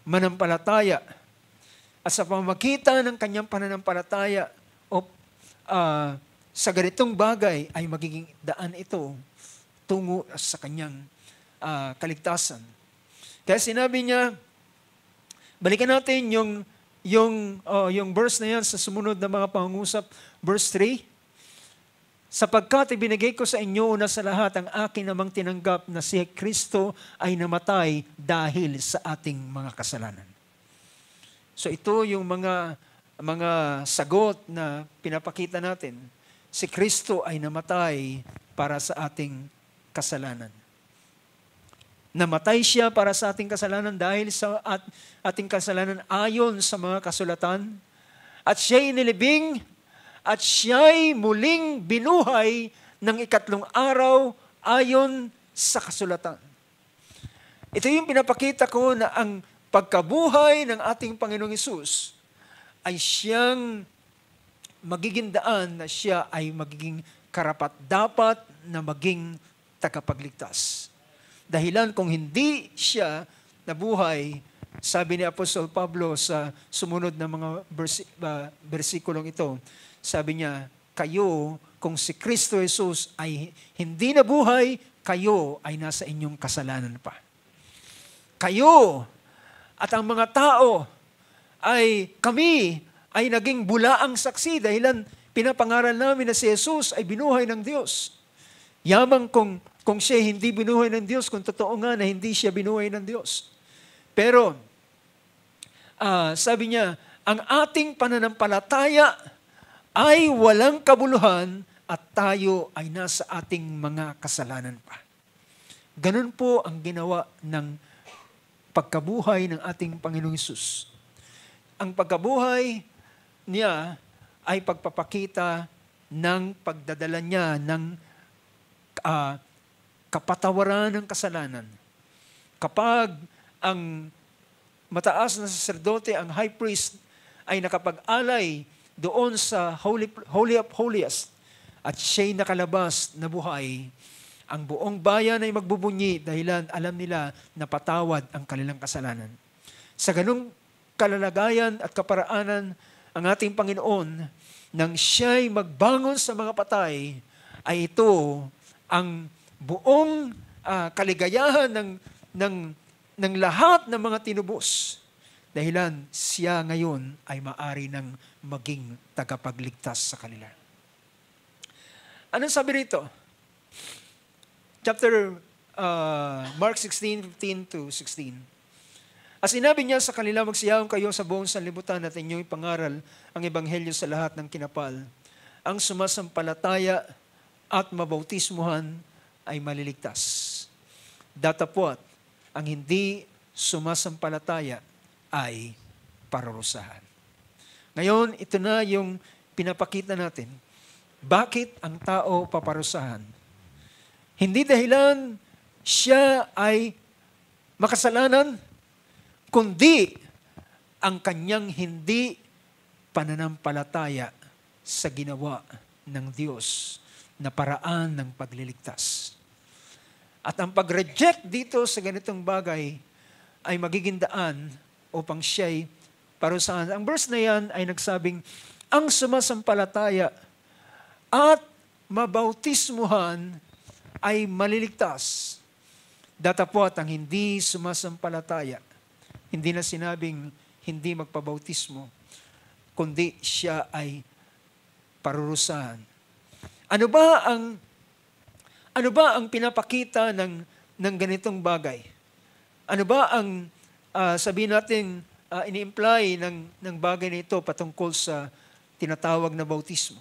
manampalataya at sa pamamagitan ng kanyang pananampalataya o sa ganitong bagay ay magiging daan ito tungo sa kanyang kaligtasan. Kaya sinabi niya, balikan natin yung verse na yan sa sumunod na mga pangungusap, verse 3, sapagkat ibinigay ko sa inyo una sa lahat ang akin namang tinanggap na si Kristo ay namatay dahil sa ating mga kasalanan. So ito yung mga sagot na pinapakita natin. Si Kristo ay namatay para sa ating kasalanan. Namatay siya para sa ating kasalanan dahil sa ating kasalanan ayon sa mga kasulatan. At siya'y nilibing at siya'y muling binuhay ng ikatlong araw ayon sa kasulatan. Ito yung pinapakita ko na ang pagkabuhay ng ating Panginoong Hesus ay siyang magiging daan na siya ay magiging karapat-dapat na maging tagapagligtas. Dahilan kung hindi siya nabuhay, sabi ni Apostol Pablo sa sumunod na mga bersikulong ito, sabi niya, kayo, kung si Kristo Jesus ay hindi nabuhay, kayo ay nasa inyong kasalanan pa. Kayo at ang mga tao kami ay naging bulaang saksi dahilan pinapangaral namin na si Jesus ay binuhay ng Diyos. Yamang kung siya hindi binuhay ng Diyos, kung totoo nga na hindi siya binuhay ng Diyos. Pero, sabi niya, ang ating pananampalataya ay walang kabuluhan at tayo ay nasa ating mga kasalanan pa. Ganun po ang ginawa ng pagkabuhay ng ating Panginoong Hesus. Ang pagkabuhay niya ay pagpapakita ng pagdadala niya ng kapatawaran ng kasalanan. Kapag ang mataas na saserdote, ang high priest, ay nakapag-alay doon sa Holy of Holiest at siya'y nakalabas na buhay, ang buong bayan ay magbubunyi dahilan alam nila na patawad ang kanilang kasalanan. Sa ganung kalalagayan at kaparaanan, ang ating Panginoon, nang siya'y magbangon sa mga patay, ay ito ang buong kaligayahan ng lahat ng mga tinubos. Dahilan siya ngayon ay maari ng maging tagapagligtas sa kanila. Anong sabi rito? Chapter Mark 16:15-16. As sinabi niya sa kanila, magsiyaon kayo sa buong sanlibutan at inyong ipangaral ang ebanghelyo sa lahat ng kinapal. Ang sumasampalataya at mabautismuhan ay maliligtas. Datapwat, ang hindi sumasampalataya ay parurusahan. Ngayon, ito na yung pinapakita natin. Bakit ang tao paparusahan? Hindi dahilan siya ay makasalanan, kundi ang kanyang hindi pananampalataya sa ginawa ng Diyos na paraan ng pagliligtas. At ang pag-reject dito sa ganitong bagay ay magiging daan upang siya'y parusahan. Ang verse na yan ay nagsabing, ang sumasampalataya at mabautismuhan ay maliligtas. Datapwat ang hindi sumasampalataya, hindi na sinabing hindi magpabautismo, kundi siya ay parurusahan. Ano ba ang pinapakita ng ganitong bagay? Ano ba ang sabihin natin ini-imply ng bagay na ito patungkol sa tinatawag na bautismo?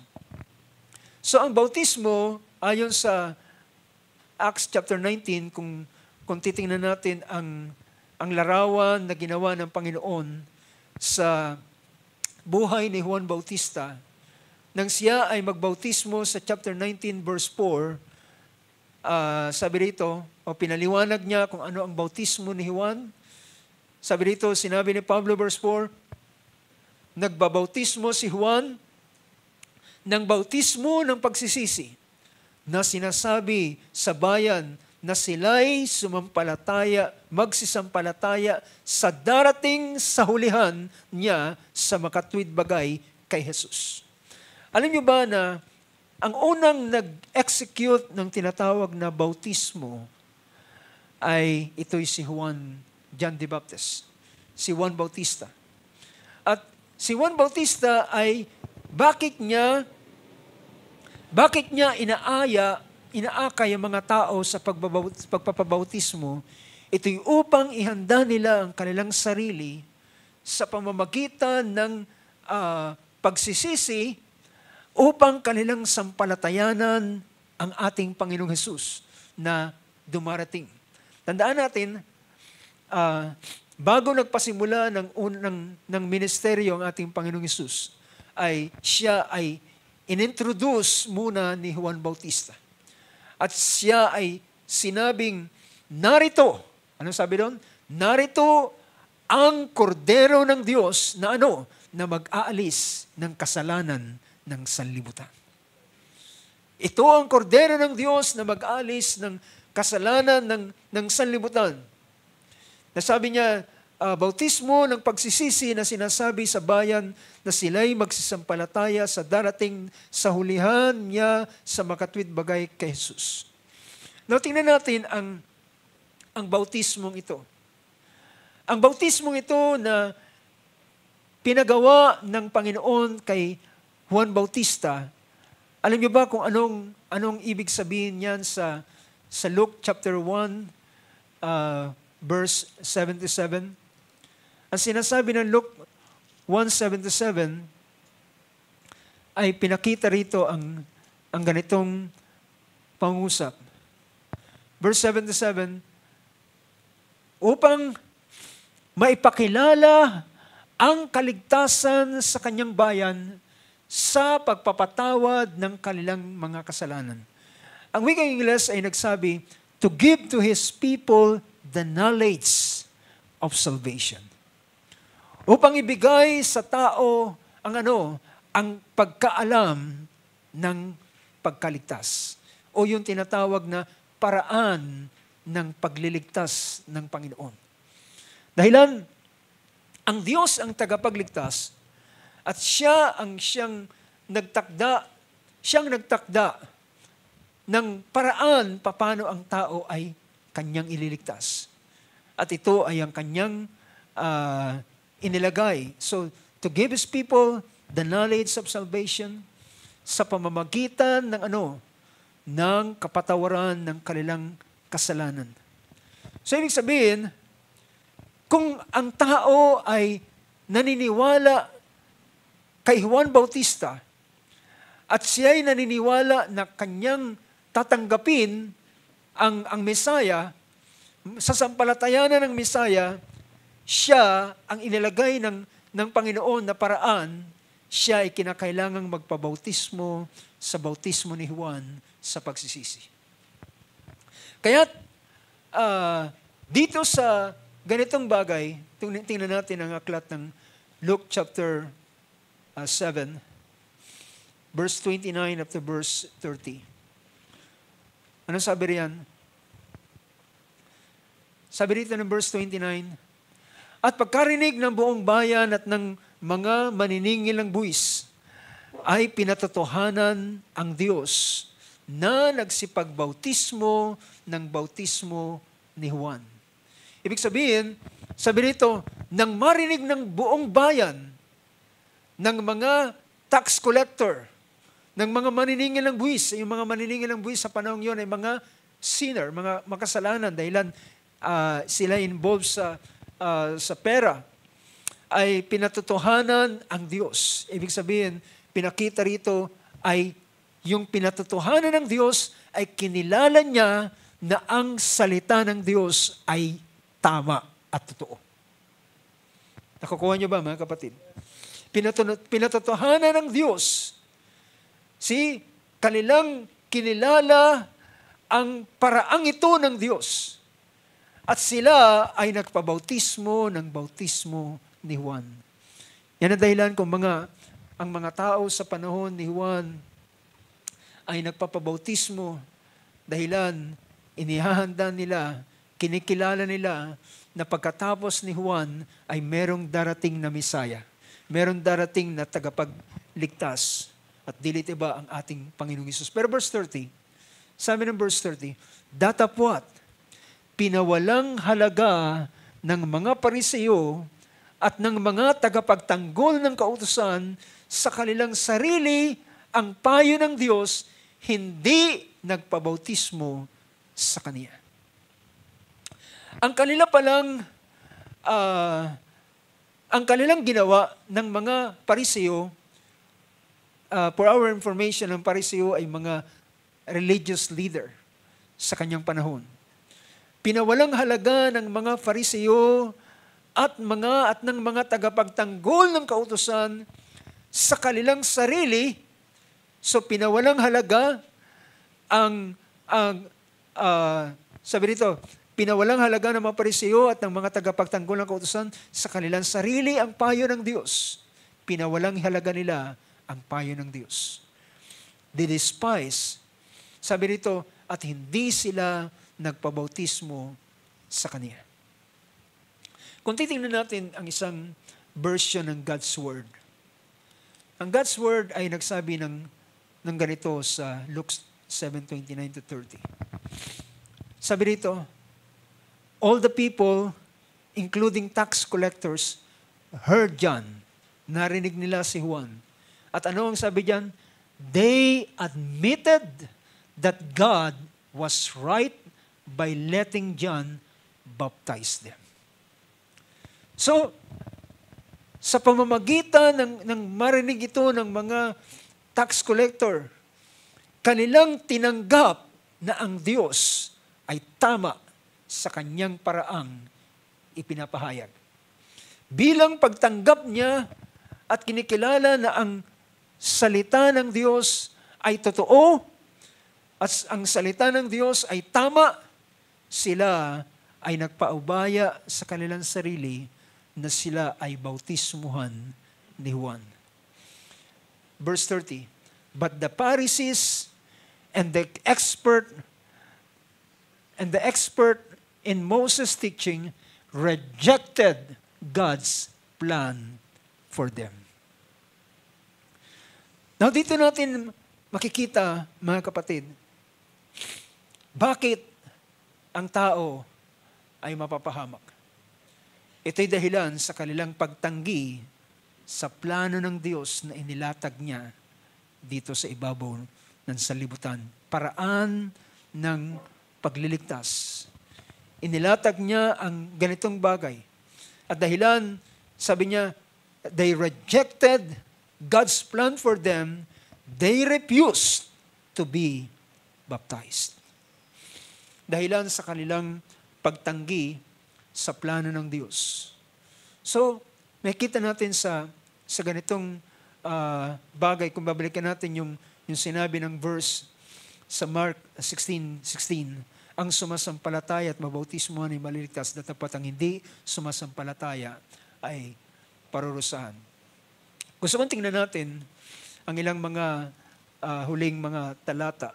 So ang bautismo, ayon sa Acts chapter 19, kung titingnan natin ang larawan na ginawa ng Panginoon sa buhay ni Juan Bautista, nang siya ay magbautismo sa chapter 19 verse 4, sabi rito, pinaliwanag niya kung ano ang bautismo ni Juan. Sabi rito, sinabi ni Pablo verse 4, nagbabautismo si Juan ng bautismo ng pagsisisi na sinasabi sa bayan na sila'y magsisampalataya sa darating sa hulihan niya sa makatwid bagay kay Jesus. Alam niyo ba na ang unang nag-execute ng tinatawag na bautismo ay ito'y si John the Baptist, si Juan Bautista. At si Juan Bautista ay bakit niya inaakay ang mga tao sa pagpapabautismo? Ito'y upang ihanda nila ang kanilang sarili sa pamamagitan ng pagsisisi upang kanilang sampalatayanan ang ating Panginoong Hesus na dumarating. Tandaan natin, bago nagpasimula ng ministeryo ang ating Panginoong Hesus, siya ay inintroduce muna ni Juan Bautista. At siya ay sinabing, narito, anong sabi doon? Narito ang kordero ng Diyos na na mag-aalis ng kasalanan ng sanlibutan. Ito ang kordero ng Diyos na mag-alis ng kasalanan ng sanlibutan. Nasabi niya, bautismo ng pagsisisi na sinasabi sa bayan na sila'y magsisampalataya sa darating sa hulihan niya sa makatwid bagay kay Jesus. Now, tingnan natin ang bautismong ito. Ang bautismong ito na pinagawa ng Panginoon kay Juan Bautista, alam niyo ba kung anong ibig sabihin niyan sa Luke chapter 1, verse 77? Ang sinasabi ng Luke 1:77 ay pinakita rito ang ganitong pangusap. Verse 77, upang maipakilala ang kaligtasan sa kanyang bayan sa pagpapatawad ng kanilang mga kasalanan. Ang wikang Ingles ay nagsabi, to give to His people the knowledge of salvation. Upang ibigay sa tao ang pagkaalam ng pagkaligtas. O yung tinatawag na paraan ng pagliligtas ng Panginoon. Dahilan, ang Diyos ang tagapagligtas at siyang nagtakda ng paraan paano ang tao ay kanyang ililigtas. At ito ay ang kanyang inilagay. So, to give His people the knowledge of salvation sa pamamagitan ng kapatawaran ng kanilang kasalanan. So, ibig sabihin, kung ang tao ay naniniwala kay Juan Bautista at siya ay naniniwala na kanyang tatanggapin ang Mesaya, sa sampalatayanan ng Mesaya, siya ang inilagay ng Panginoon na paraan, siya ay kinakailangang magpabautismo sa bautismo ni Juan sa pagsisisi. Kaya dito sa ganitong bagay, tingnan natin ang aklat ng Luke chapter 7, verse 29 up to verse 30. Ano sabi riyan? Sabi rito ng verse 29, at pagkarinig ng buong bayan at ng mga maniningil ng buwis, ay pinatotohanan ang Diyos na nagsipagbautismo ng bautismo ni Juan. Ibig sabihin, sabi rito, nang marinig ng buong bayan, ng mga tax collector, ng mga maniningil ng buwis, yung mga maniningil ng buwis sa panahon yun ay mga sinner, mga makasalanan, dahilan sila involved sa pera, ay pinatotohanan ang Diyos. Ibig sabihin, pinakita rito ay yung pinatotohanan ng Diyos ay kinilala niya na ang salita ng Diyos ay tama at totoo. Nakukuha niyo ba, mga kapatid? Pinatotohanan ng Diyos. Kanilang kinilala ang paraang ito ng Diyos. At sila ay nagpabautismo ng bautismo ni Juan. Yan ang dahilan kung ang mga tao sa panahon ni Juan ay nagpapabautismo dahilan inihahanda nila, kinikilala nila na pagkatapos ni Juan ay merong darating na Misaya. Merong darating na tagapagligtas. At dilit iba ang ating Panginoong Hesus. Pero verse 30, sabi ng verse 30, datapwat, pinawalang halaga ng mga Pariseo at ng mga tagapagtanggol ng kautusan sa kanilang sarili ang payo ng Diyos, hindi nagpabautismo sa Kaniya. Ang kanilang ginawa ng mga Pariseo, for our information, ang Pariseo ay mga religious leader sa kanyang panahon. Pinawalang halaga ng mga Pariseo at ng mga tagapagtanggol ng kautusan sa kanilang sarili. So pinawalang halaga sabi dito, pinawalang halaga ng mga Pariseo at ng mga tagapagtanggol ng kautusan sa kanilang sarili ang payo ng Diyos. Pinawalang halaga nila ang payo ng Diyos. They despise Sabi rito, at hindi sila nagpabautismo sa Kanya. Kung titingnan natin ang isang version ng God's Word, ang God's Word ay nagsabi ng ganito sa Luke 7:29-30. Sabi rito, all the people, including tax collectors, heard John. Narinig nila si Juan. At ano ang sabi diyan? They admitted that God was right by letting John baptize them. So, sa pamamagitan ng marinig ito ng mga tax collector, kanilang tinanggap na ang Diyos ay tama sa kanyang paraang ipinapahayag. Bilang pagtanggap niya at kinikilala na ang salita ng Diyos ay totoo at ang salita ng Diyos ay tama, sila ay nagpaubaya sa kanilang sarili na sila ay bautismuhan ni Juan. Verse 30, but the Pharisees and the expert in Moses' teaching rejected God's plan for them. Now dito natin makikita, mga kapatid, bakit ang tao ay mapapahamak. Ito'y dahilan sa kanilang pagtanggi sa plano ng Diyos na inilatag niya dito sa ibabaw ng sanlibutan. Paraan ng pagliligtas. Inilatag niya ang ganitong bagay. At dahilan, sabi niya, they rejected God's plan for them. They refused to be baptized. Dahilan sa kanilang pagtanggi sa plano ng Diyos. So, makita natin sa ganitong bagay, kung babalikan natin yung sinabi ng verse sa Mark 16:16, ang sumasampalataya at mabautismuhan ay maliligtas, datapat ang hindi sumasampalataya ay parurusahan. Gusto kong tingnan natin ang ilang mga huling mga talata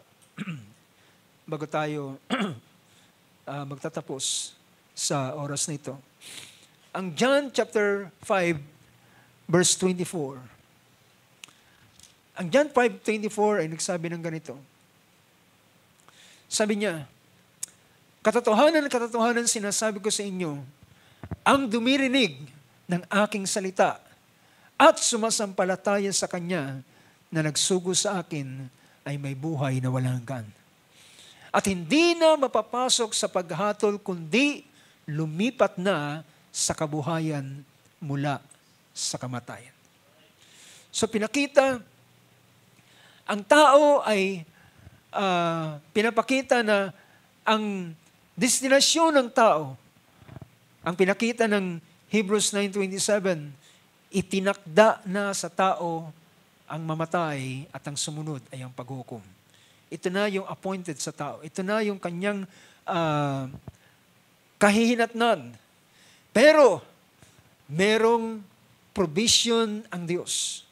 bago tayo magtatapos sa oras na ito. Ang John chapter 5 verse 24. Ang John 5:24 ay nagsabi ng ganito. Sabi niya, katotohanan sinasabi ko sa inyo, ang dumirinig ng aking salita at sumasampalataya sa Kanya na nagsugo sa akin ay may buhay na walang hanggan. At hindi na mapapasok sa paghatol, kundi lumipat na sa kabuhayan mula sa kamatayan. So pinakita, ang tao ay pinapakita na ang destinasyon ng tao, ang pinakita ng Hebrews 9:27, itinakda na sa tao ang mamatay at ang sumunod ay ang paghukom. Ito na yung appointed sa tao. Ito na yung kanyang kahihinatnan. Pero, merong provision ang Diyos.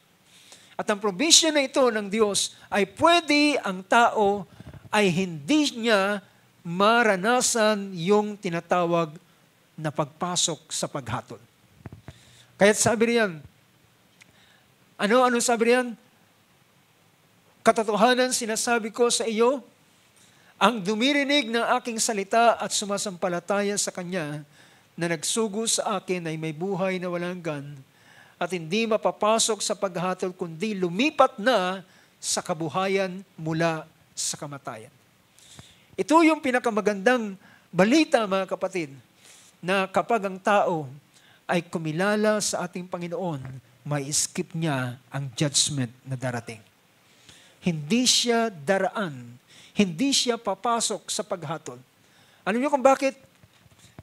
At ang provision na ito ng Diyos ay pwede ang tao ay hindi niya maranasan yung tinatawag na pagpasok sa paghatol. Kaya't sabi riyan, ano sabi riyan? Katotohanan sinasabi ko sa iyo, ang dumirinig ng aking salita at sumasampalataya sa Kanya na nagsugo sa akin ay may buhay na walang hanggan at hindi mapapasok sa paghatol kundi lumipat na sa kabuhayan mula sa kamatayan. Ito yung pinakamagandang balita, mga kapatid, na kapag ang tao ay kumilala sa ating Panginoon, may skip niya ang judgment na darating. Hindi siya daraan. Hindi siya papasok sa paghatol. Alam niyo kung bakit?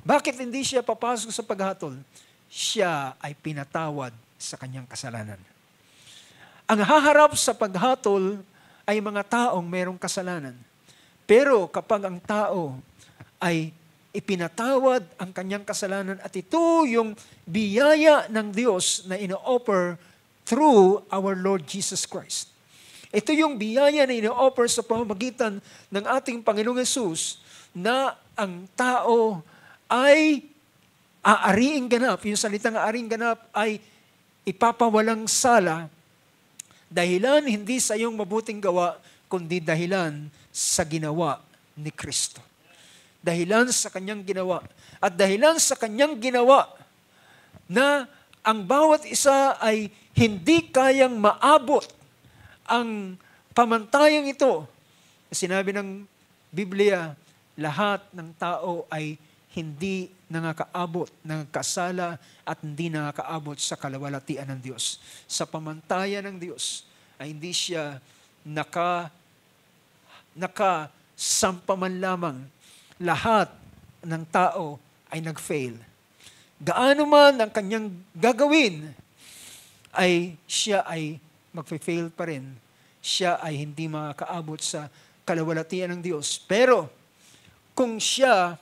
Bakit hindi siya papasok sa paghatol? Siya ay pinatawad sa kanyang kasalanan. Ang haharap sa paghatol ay mga taong mayroong kasalanan. Pero kapag ang tao ay ipinatawad ang kanyang kasalanan at ito yung biyaya ng Diyos na ino-offer through our Lord Jesus Christ. Ito yung biyaya na ino-offer sa pamamagitan ng ating Panginoong Yesus na ang tao ay aariing ganap. Yung salitang aariing ganap ay ipapawalang sala dahilan hindi sa iyong mabuting gawa, kundi dahilan sa ginawa ni Kristo. Dahilan sa kanyang ginawa. At dahilan sa kanyang ginawa na ang bawat isa ay hindi kayang maabot ang pamantayang ito. Sinabi ng Biblia, lahat ng tao ay hindi nakakaabot, nakakasala at hindi nakakaabot sa kalawalatian ng Diyos. Sa pamantayan ng Diyos ay hindi siya nakasampaman lamang. Lahat ng tao ay nag-fail. Gaano man ang kanyang gagawin, ay siya ay mag-fail pa rin. Siya ay hindi makakaabot sa kalawalatian ng Diyos. Pero kung siya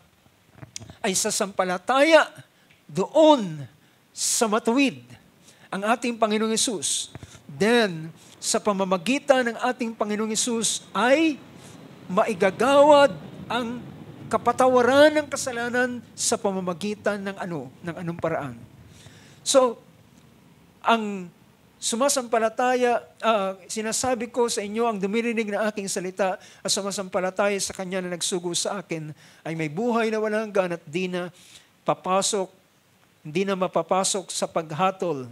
ay sasampalataya doon sa matuwid ang ating Panginoong Hesus, then sa pamamagitan ng ating Panginoong Hesus ay maigagawad ang kapatawaran ng kasalanan sa pamamagitan ng anong paraan. So, ang sumasampalataya, sinasabi ko sa inyo, ang dumirinig na aking salita at sumasampalataya sa Kanya na nagsugo sa akin ay may buhay na walang hanggan at hindi na mapapasok sa paghatol,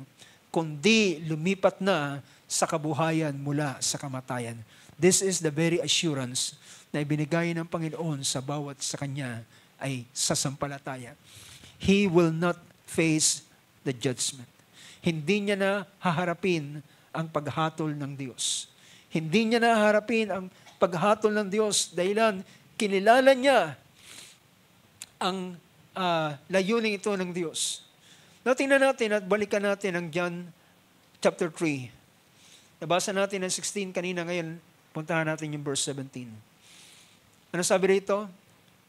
kundi lumipat na sa kabuhayan mula sa kamatayan. This is the very assurance na ibinigay ng Panginoon sa bawat sa Kanya ay sasampalataya. He will not face the judgment. Hindi niya na haharapin ang paghatol ng Diyos. Hindi niya na haharapin ang paghatol ng Diyos dahilan kinilala niya ang layunin ito ng Diyos. Tingnan natin at balikan natin ang John chapter 3. Nabasa natin ang 16 kanina, ngayon puntahan natin yung verse 17. Ano sabi rito?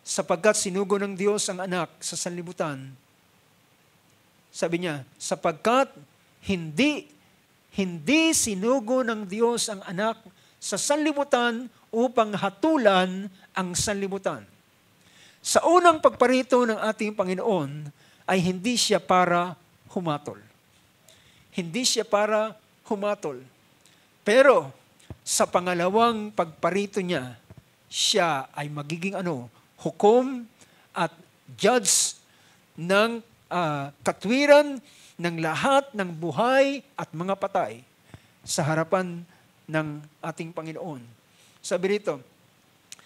Sapagkat sinugo ng Diyos ang anak sa sanlibutan. Sabi niya, sapagkat hindi sinugo ng Diyos ang anak sa sanlibutan upang hatulan ang sanlibutan. Sa unang pagparito ng ating Panginoon ay hindi siya para humatol. Hindi siya para humatol. Pero sa pangalawang pagparito niya, siya ay magiging hukom at judge ng katwiran ng lahat ng buhay at mga patay sa harapan ng ating Panginoon. Sabi rito,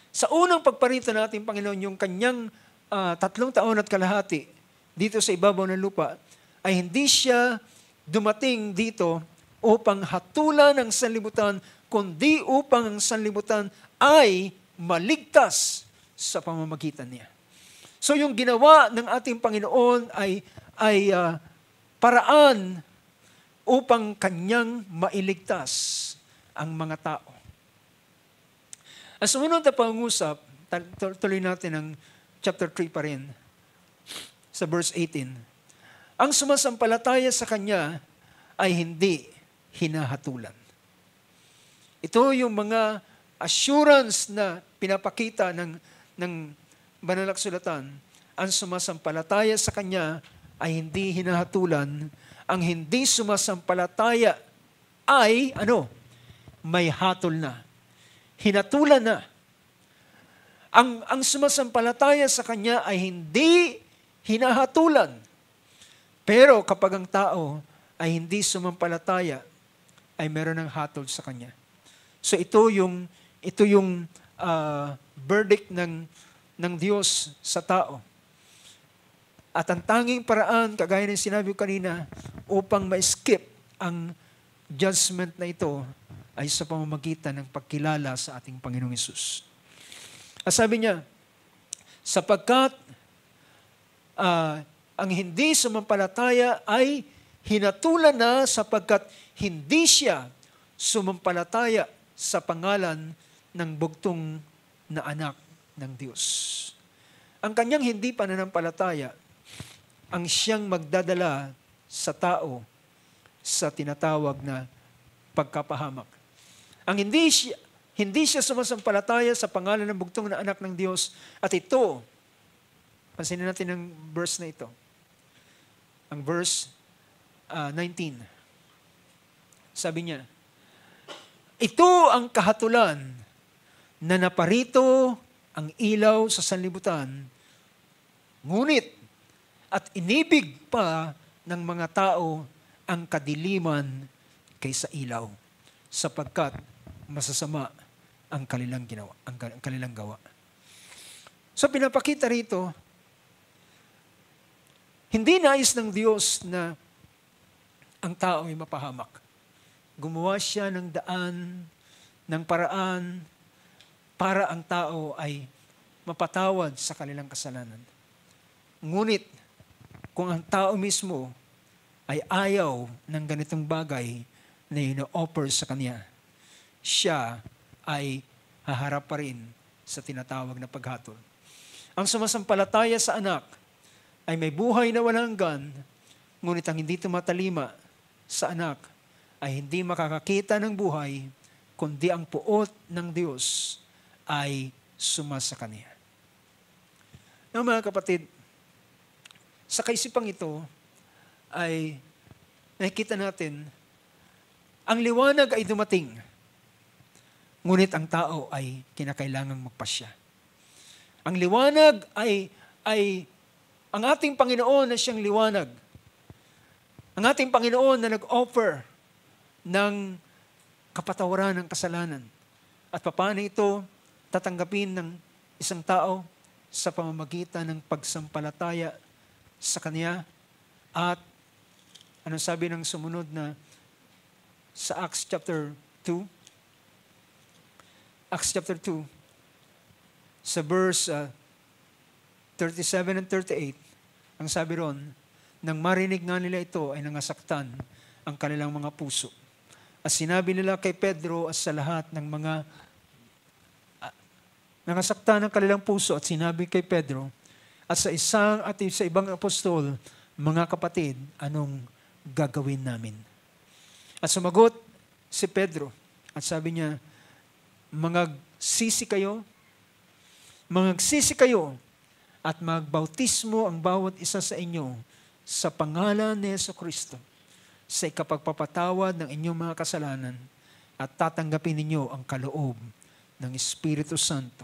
sa unang pagparito ng ating Panginoon, yung kanyang 3 taon at kalahati dito sa ibabaw ng lupa, ay hindi siya dumating dito upang hatulan ang sanlibutan, kundi upang ang sanlibutan ay maligtas sa pamamagitan niya. So yung ginawa ng ating Panginoon ay paraan upang kanyang mailigtas ang mga tao. Ang sumunod na pangusap, tuloy natin ang chapter 3 pa rin, sa verse 18. Ang sumasampalataya sa Kanya ay hindi hinahatulan. Ito yung mga assurance na pinapakita ng Banal na Kasulatan. Ang sumasampalataya sa Kanya ay hindi hinahatulan. Ang hindi sumasampalataya ay, may hatol na. Hinatulan na. Ang sumasampalataya sa Kanya ay hindi hinahatulan. Pero kapag ang tao ay hindi sumampalataya, ay meron ng hatol sa Kanya. So ito yung verdict ng Diyos sa tao. At ang tanging paraan, kagaya ng sinabi ko kanina, upang ma-skip ang judgment na ito ay sa pamamagitan ng pagkilala sa ating Panginoong Hesus. At sabi niya, sapagkat ang hindi sumampalataya ay hinatulan na sapagkat hindi siya sumampalataya sa pangalan ng bugtong na anak ng Diyos. Ang kanyang hindi pananampalataya ang siyang magdadala sa tao sa tinatawag na pagkapahamak. Hindi siya sumasampalataya sa pangalan ng bugtong na anak ng Diyos. At ito, pansinin natin ang verse na ito. Ang verse 19. Sabi niya, ito ang kahatulan na naparito ang ilaw sa sanlibutan, ngunit at inibig pa ng mga tao ang kadiliman kaysa ilaw, sapagkat masasama ang kanilang gawa. So pinapakita rito, hindi nais ng Diyos na ang tao ay mapahamak. Gumawa siya ng daan, ng paraan, para ang tao ay mapatawad sa kanilang kasalanan. Ngunit, kung ang tao mismo ay ayaw ng ganitong bagay na ino-offer sa kanya, siya ay haharap pa rin sa tinatawag na paghatol. Ang sumasampalataya sa anak ay may buhay na walang hanggan, ngunit ang hindi tumatalima sa anak ay hindi makakakita ng buhay, kundi ang puot ng Diyos ay sumasa kanya. Now, mga kapatid, sa kaisipang ito ay nakikita natin ang liwanag ay dumating, ngunit ang tao ay kinakailangang magpasya. Ang liwanag ay ang ating Panginoon na siyang liwanag. Ang ating Panginoon na nag-offer ng kapatawaran ng kasalanan. At paano ito tatanggapin ng isang tao sa pamamagitan ng pagsampalataya sa Kanya? At anong sabi ng sumunod na sa Acts chapter 2? Acts chapter 2, sa verse 37 and 38, ang sabi ron, nang marinig nga nila ito ay nangasaktan ang kanilang mga puso. At sinabi nila kay Pedro at sa lahat ng mga nangasaktan ang kanilang puso at sinabi kay Pedro at sa ibang apostol, mga kapatid, anong gagawin namin? At sumagot si Pedro at sabi niya, magsisi kayo at magbautismo ang bawat isa sa inyo sa pangalan ni Jesucristo sa ikapagpapatawad ng inyong mga kasalanan at tatanggapin ninyo ang kaloob ng Espiritu Santo,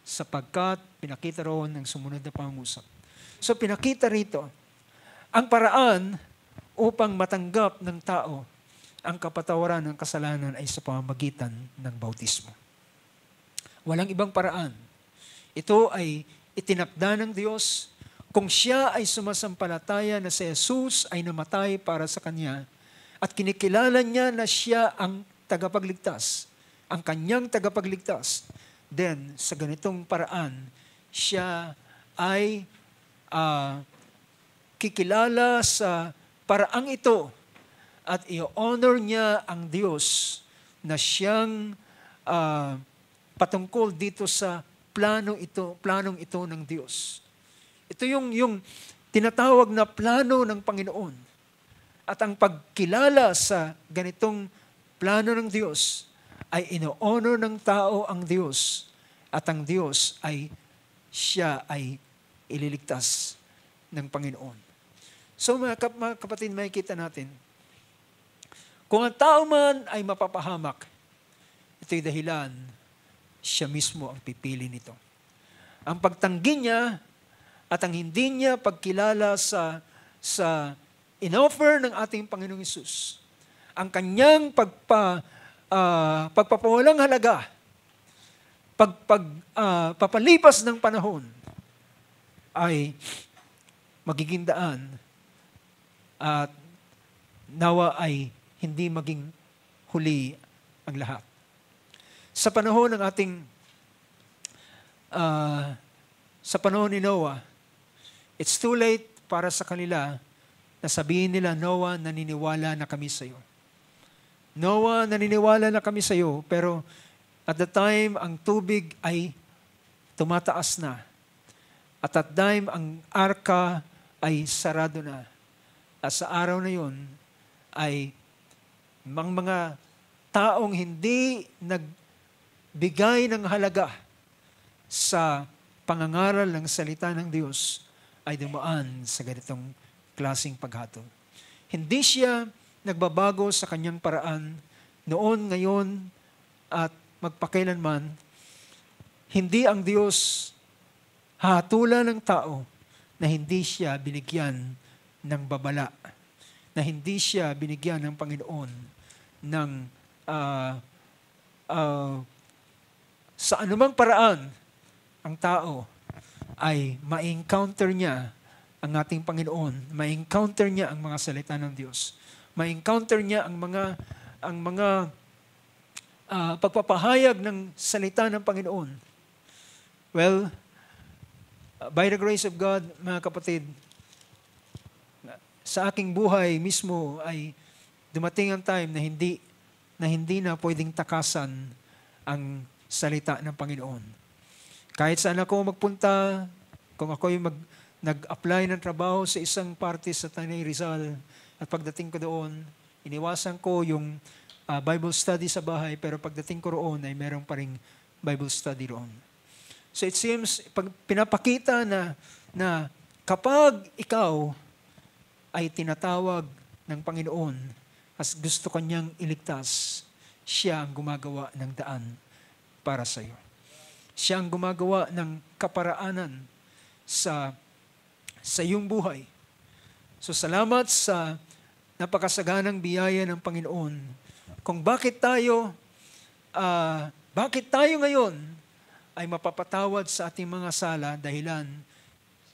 sapagkat pinakita roon ng sumunod na pangusap. So pinakita rito, ang paraan upang matanggap ng tao ang kapatawaran ng kasalanan ay sa pamamagitan ng bautismo. Walang ibang paraan. Ito ay itinakda ng Diyos. Kung siya ay sumasampalataya na si Jesus ay namatay para sa kanya at kinikilala niya na siya ang tagapagligtas, ang kanyang tagapagligtas, then sa ganitong paraan, siya ay kikilala sa paraang ito at i-honor niya ang Diyos na siyang patungkol dito sa planong ito ng Diyos. Ito yung tinatawag na plano ng Panginoon. At ang pagkilala sa ganitong plano ng Diyos ay ino-honor ng tao ang Diyos at ang Diyos siya ay ililigtas ng Panginoon. So mga kapatid, makikita natin, kung ang tao man ay mapapahamak, ito'y dahilan, siya mismo ang pipili nito. Ang pagtanggi niya at ang hindi niya pagkilala sa in-offer ng ating Panginoong Hesus, ang kanyang pagpapawalang halaga, papalipas ng panahon, ay magiging daan at nawa ay hindi maging huli ang lahat. Sa panahon ng sa panahon ni Noah, it's too late para sa kanila na sabihin nila, Noah, naniniwala na kami sa iyo. Noah, naniniwala na kami sa iyo, pero at the time, ang tubig ay tumataas na. At at time, ang arka ay sarado na. At sa araw na yun, ay mga taong hindi nagbigay ng halaga sa pangangaral ng salita ng Diyos ay dumaan sa ganitong klaseng paghatol. Hindi siya nagbabago sa kanyang paraan noon, ngayon, at magpakailanman. Hindi ang Diyos hahatulan ng tao na hindi siya binigyan ng babala, na hindi siya binigyan ng Panginoon ng sa anumang paraan ang tao ay ma-encounter niya ang ating Panginoon, ma-encounter niya ang mga salita ng Diyos, ma-encounter niya ang mga pagpapahayag ng salita ng Panginoon. Well, by the grace of God, mga kapatid, sa aking buhay mismo ay dumating ang time na hindi na pwedeng takasan ang salita ng Panginoon. Kahit saan ako magpunta, kung ako'y nag-apply ng trabaho sa isang parte sa Tanay Rizal, at pagdating ko doon, iniwasan ko yung Bible study sa bahay, pero pagdating ko roon ay meron pa ring Bible study roon. So it seems, pinapakita na kapag ikaw ay tinatawag ng Panginoon as gusto kanyang iligtas, siya ang gumagawa ng daan para sa iyo. Siya ang gumagawa ng kaparaanan sa iyong buhay. So salamat sa napakasaganang biyaya ng Panginoon kung bakit tayo ngayon ay mapapatawad sa ating mga sala dahilan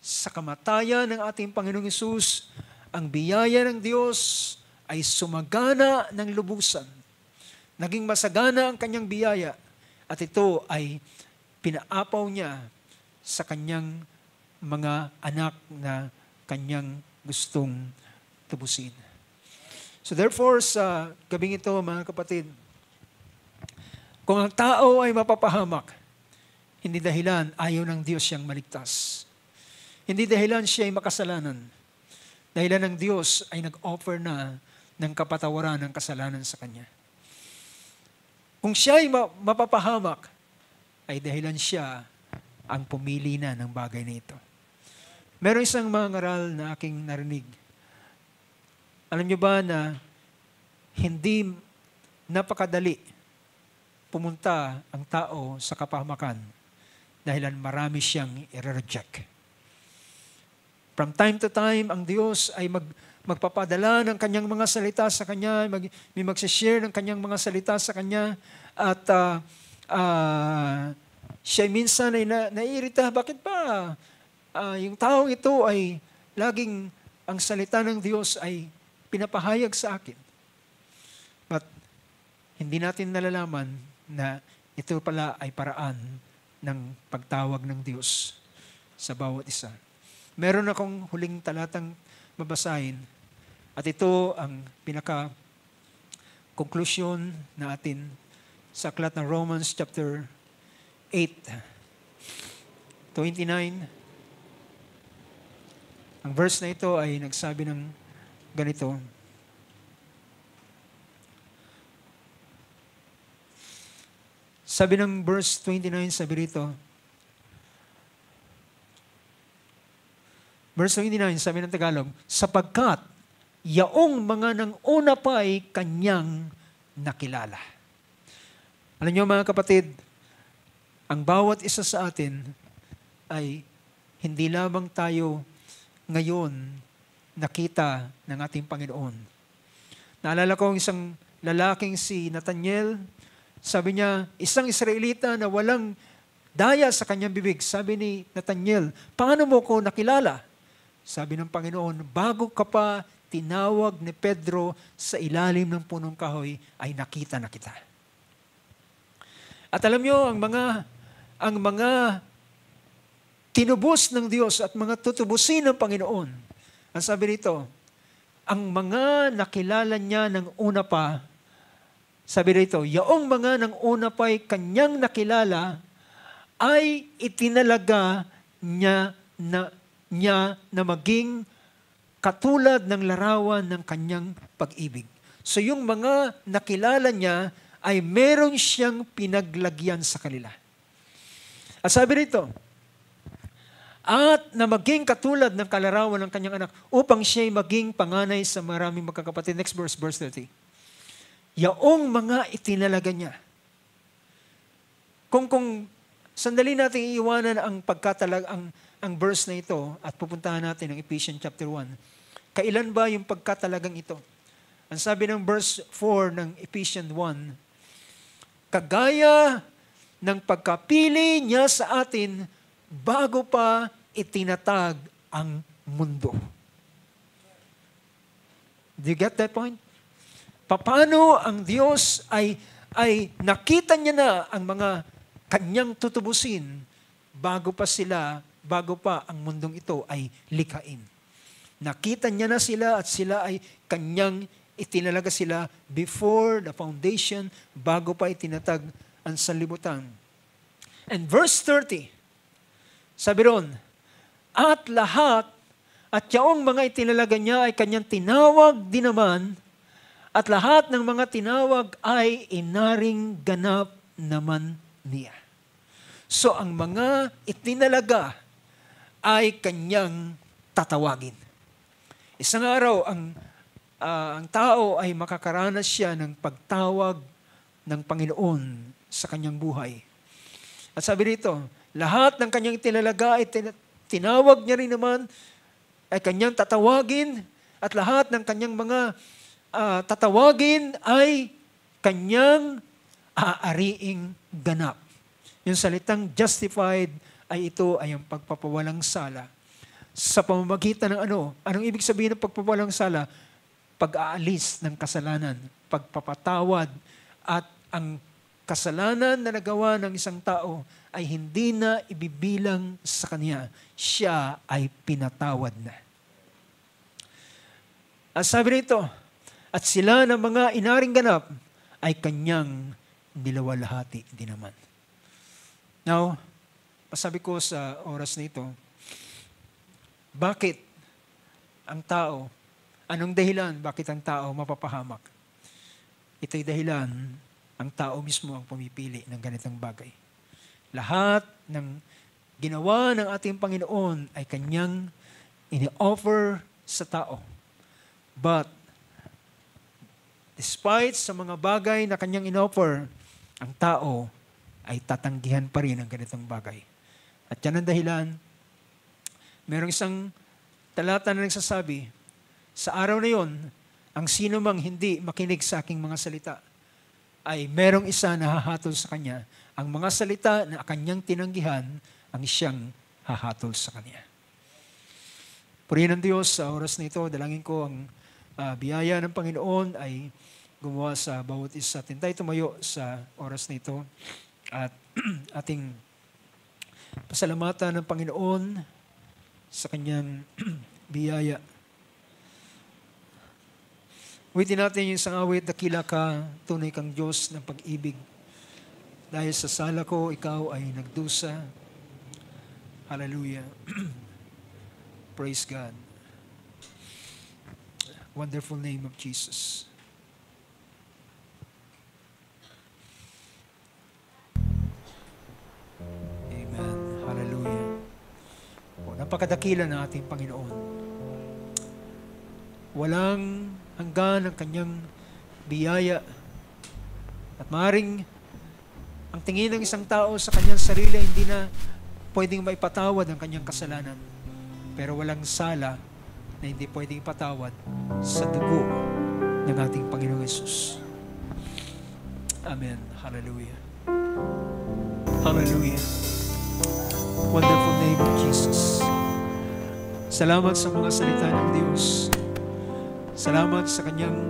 sa kamatayan ng ating Panginoong Hesus. Ang biyaya ng Diyos ay sumagana ng lubusan. Naging masagana ang kanyang biyaya at ito ay pinaapaw niya sa kanyang mga anak na kanyang gustong tubusin. So therefore, sa gabing ito, mga kapatid, kung ang tao ay mapapahamak, hindi dahilan ayaw ng Diyos siyang maligtas. Hindi dahilan siya ay makasalanan. Dahilan ng Diyos ay nag-offer na ng kapatawaran ng kasalanan sa Kanya. Kung siya ay mapapahamak, ay dahilan siya ang pumili na ng bagay na ito. Meron isang mga ngaral na aking narinig. Alam niyo ba na hindi napakadali pumunta ang tao sa kapahamakan dahilan marami siyang i-reject. From time to time, ang Diyos ay magpapadala ng kanyang mga salita sa Kanya, may magsishare ng kanyang mga salita sa Kanya, at siya minsan ay naiirita, bakit ba yung taong ito ay laging ang salita ng Diyos ay pinapahayag sa akin. But hindi natin nalalaman na ito pala ay paraan ng pagtawag ng Diyos sa bawat isa. Meron akong huling talatang babasahin at ito ang pinaka-conclusion natin sa aklat ng Romans chapter 8:29. Ang verse na ito ay nagsabi ng ganito. Sabi ng verse 29, sabi rito, verse 29, sabi ng Tagalog, sapagkat yaong mga nang una pa ay kanyang nakilala. Alam niyo mga kapatid, ang bawat isa sa atin ay hindi lamang tayo ngayon nakita ng ating Panginoon. Naalala ko ang isang lalaking si Nathaniel. Sabi niya, isang Israelita na walang daya sa kanyang bibig. Sabi ni Nathaniel, paano mo ko nakilala? Sabi ng Panginoon, bago ka pa tinawag ni Pedro sa ilalim ng punong kahoy, ay nakita na kita. At alam niyo, ang mga tinubos ng Diyos at mga tutubusin ng Panginoon, ang sabi nito, ang mga nakilala niya ng una pa, sabi rito, yaong mga nang una pa'y kanyang nakilala, ay itinalaga niya na maging katulad ng larawan ng kanyang pag-ibig. So yung mga nakilala niya ay meron siyang pinaglagyan sa kanila. At sabi rito, at na maging katulad ng kalarawan ng kanyang anak upang siya'y maging panganay sa maraming magkakapatid. Next verse, verse 30. Yaong mga itinalaga niya. Kung sandali natin iiwanan ang ang verse na ito at pupuntahan natin ang Ephesians chapter 1. Kailan ba yung pagkatalagang ito? Ang sabi ng verse 4 ng Ephesians 1, kagaya ng pagkapili niya sa atin bago pa itinatag ang mundo. Do you get that point? Paano ang Diyos ay nakita niya na ang mga kanyang tutubusin bago pa ang mundong ito ay likhain. Nakita niya na sila at sila ay kanyang itinalaga sila before the foundation, bago pa itinatag ang sanlibutan. And verse 30, sabi ron, at lahat, at yaong mga itinalaga niya ay kanyang tinawag din naman, at lahat ng mga tinawag ay inaring ganap naman niya. So ang mga itinalaga ay kanyang tatawagin. Isang araw, ang tao ay makakaranas siya ng pagtawag ng Panginoon sa kanyang buhay. At sabi rito, lahat ng kanyang itinalaga ay tinawag niya rin naman, ay kanyang tatawagin, at lahat ng kanyang mga tatawagin ay kanyang aariing ganap. Yung salitang justified ay ito ay ang pagpapawalang sala. Sa pamamagitan ng anong ibig sabihin ng pagpapawalang sala? Pag-aalis ng kasalanan, pagpapatawad, at ang kasalanan na nagawa ng isang tao ay hindi na ibibilang sa kanya. Siya ay pinatawad na. At sabi rito, at sila ng mga inaring ganap ay kanyang nilawalhati din naman. Now, pasabi ko sa oras na ito, bakit ang tao, anong dahilan bakit ang tao mapapahamak? Ito'y dahilan, ang tao mismo ang pumipili ng ganitong bagay. Lahat ng ginawa ng ating Panginoon ay kanyang ini-offer sa tao. But, despite sa mga bagay na kanyang in-offer, ang tao ay tatanggihan pa rin ang ganitong bagay. At yan ang dahilan, merong isang talata na nagsasabi, sa araw na yon, ang sino mang hindi makinig sa aking mga salita, ay merong isa na hahatol sa kanya. Ang mga salita na kanyang tinanggihan, ang siyang hahatol sa kanya. Purihin ng Diyos sa oras na ito, dalangin ko ang biyaya ng Panginoon ay gumawa sa bawat isa atin. Tayo tumayo sa oras na ito at ating pasalamatan ng Panginoon sa kanyang biyaya. Awitin natin yung isang awit, dakila ka, tunay kang Diyos ng pag-ibig. Dahil sa sala ko, ikaw ay nagdusa. Hallelujah. Praise God. Wonderful name of Jesus. Amen. Hallelujah. Napakadakila ng ating Panginoon. Walang hanggan ang kanyang biyaya. At maaaring ang tingin ng isang tao sa kanyang sarili hindi na pwedeng maipatawad ang kanyang kasalanan. Pero walang sala na hindi pwedeng ipatawad sa dugo ng ating Panginoong Yesus. Amen. Hallelujah. Hallelujah. Wonderful name of Jesus. Salamat sa mga salita ng Diyos. Salamat sa kanyang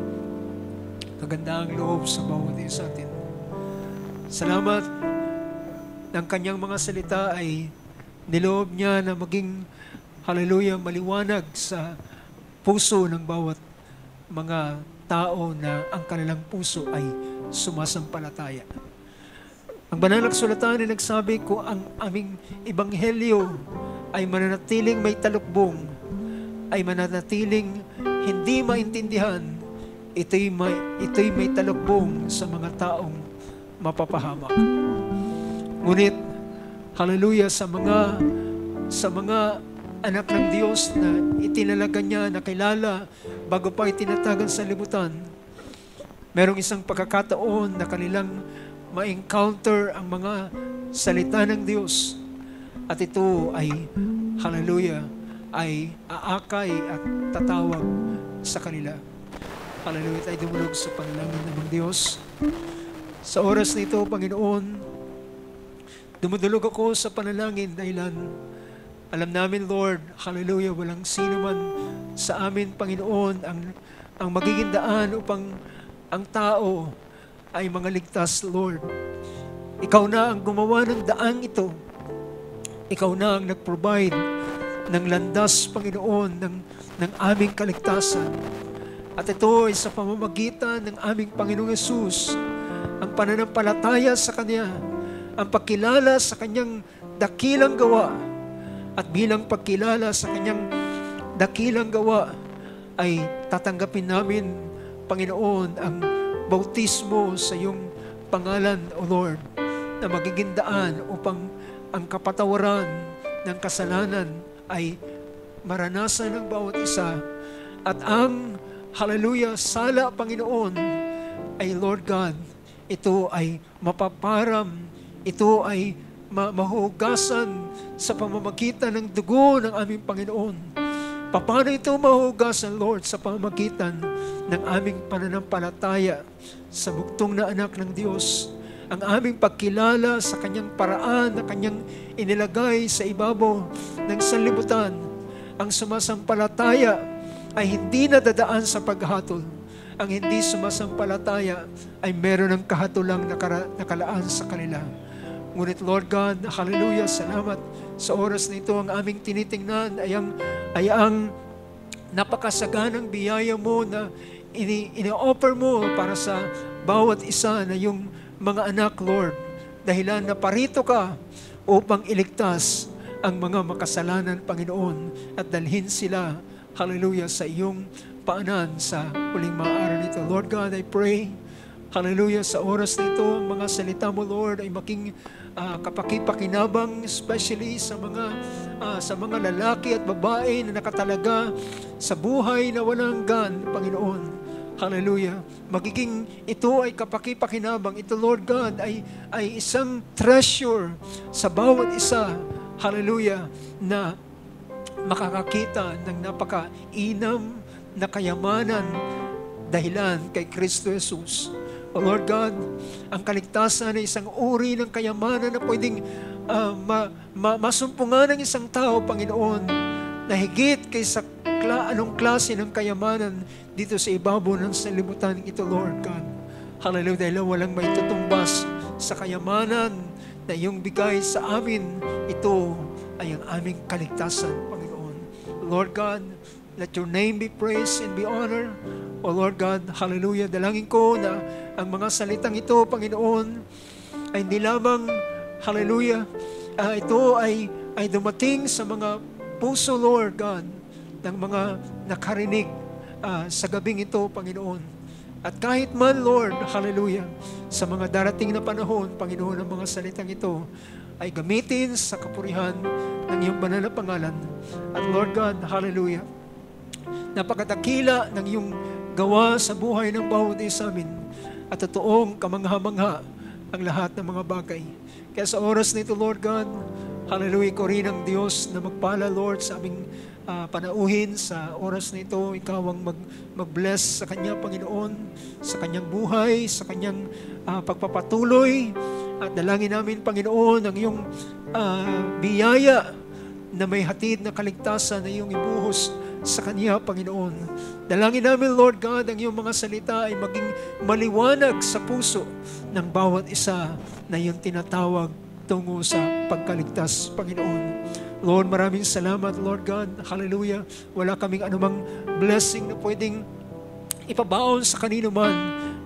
kagandaang loob sa bawat isa atin. Salamat ng kanyang mga salita ay niloob niya na maging, hallelujah, maliwanag sa puso ng bawat mga tao na ang kanilang puso ay sumasampalataya. Ang banal na kasulatan ay nagsabi, kung ang aming ebanghelyo ay mananatiling may talukbong, ay mananatiling hindi maintindihan, ito'y may talukbong sa mga taong mapapahamak. Ngunit, hallelujah, sa mga anak ng Diyos na itinalaga niya, nakilala, bago pa itinatagan sa libutan, merong isang pagkakataon na kanilang ma-encounter ang mga salita ng Diyos. At ito ay, hallelujah, ay aakay at tatawag sa kanila. Hallelujah, tayo dumulog sa panalangin ng Diyos. Sa oras na ito, Panginoon, dumudulog ako sa panalangin dahilan alam namin, Lord, hallelujah, walang sino man sa amin, Panginoon, ang magiging daan upang ang tao ay mga ligtas, Lord. Ikaw na ang gumawa ng daang ito. Ikaw na ang nag-provide ng landas, Panginoon, ng aming kaligtasan. At ito ay sa pamamagitan ng aming Panginoong Yesus, ang pananampalataya sa Kanya, ang pagkilala sa Kanyang dakilang gawa, at bilang pagkilala sa Kanyang dakilang gawa, ay tatanggapin namin, Panginoon, ang bautismo sa iyong pangalan, O Lord, na magiging daan upang ang kapatawaran ng kasalanan ay maranasan ng bawat isa. At ang, hallelujah, sala, Panginoon, ay, Lord God, ito ay mapaparam, ito ay mahuhugasan sa pamamagitan ng dugo ng aming Panginoon. Paano ito mahuhugasan, Lord, sa pamamagitan ng aming pananampalataya sa buktong na anak ng Diyos, ang aming pagkilala sa Kanyang paraan na Kanyang inilagay sa ibabaw ng sanlibutan. Ang sumasampalataya ay hindi nadadaan sa paghatol. Ang hindi sumasampalataya ay meron ng kahatulang nakalaan sa kanila. Ngunit, Lord God, hallelujah, salamat sa oras na ito. Ang aming tinitingnan ay ang napakasaganang biyaya mo na ini-offer mo para sa bawat isa na yung mga anak, Lord. Dahilan na parito ka upang iligtas ang mga makasalanan, Panginoon, at dalhin sila, hallelujah, sa iyong paanan sa huling maaaraw nito. Lord God, I pray, hallelujah, sa oras na ito, ang mga salita mo, Lord, ay making kapakipakinabang, especially sa mga lalaki at babae na nakatalaga sa buhay na walang hanggan, Panginoon. Hallelujah. Magiging ito ay kapakipakinabang. Ito, Lord God, ay isang treasure sa bawat isa, hallelujah, na makakakita ng napakainam na kayamanan dahilan kay Kristo Jesus. O Lord God, ang kaligtasan ay isang uri ng kayamanan na pwedeng masumpungan ng isang tao, Panginoon, na higit kaysa anong klase ng kayamanan dito sa ibabaw ng sanlibutan ito, Lord God. Hallelujah, dahil walang may tutumbas sa kayamanan na iyong bigay sa amin. Ito ay ang aming kaligtasan, Panginoon. Lord God, let your name be praised and be honored. O Lord God, hallelujah, dalangin ko na ang mga salitang ito, Panginoon, ay hindi lamang, hallelujah, ito ay dumating sa mga puso, Lord God, ng mga nakarinig sa gabing ito, Panginoon. At kahit man, Lord, hallelujah, sa mga darating na panahon, Panginoon, ang mga salitang ito ay gamitin sa kapurihan ng iyong banal na pangalan. At Lord God, hallelujah, napakadakila ng iyong gawa sa buhay ng bawat isa amin at totoong kamangha-mangha ang lahat ng mga bagay. Kaya sa oras na ito, Lord God, hallelujah, ko rin ang Diyos na magpala, Lord, sa aming panauhin sa oras na ito. Ikaw ang mag-bless sa Kanya, Panginoon, sa Kanyang buhay, sa Kanyang pagpapatuloy. At dalangin namin, Panginoon, ang iyong biyaya na may hatid na kaligtasan na iyong ibuhos sa Kanya, Panginoon. Dalangin namin, Lord God, ang iyong mga salita ay maging maliwanag sa puso ng bawat isa na iyong tinatawag tungo sa pagkaligtas, Panginoon. Lord, maraming salamat, Lord God. Hallelujah. Wala kaming anumang blessing na pwedeng ipabaon sa kanino man,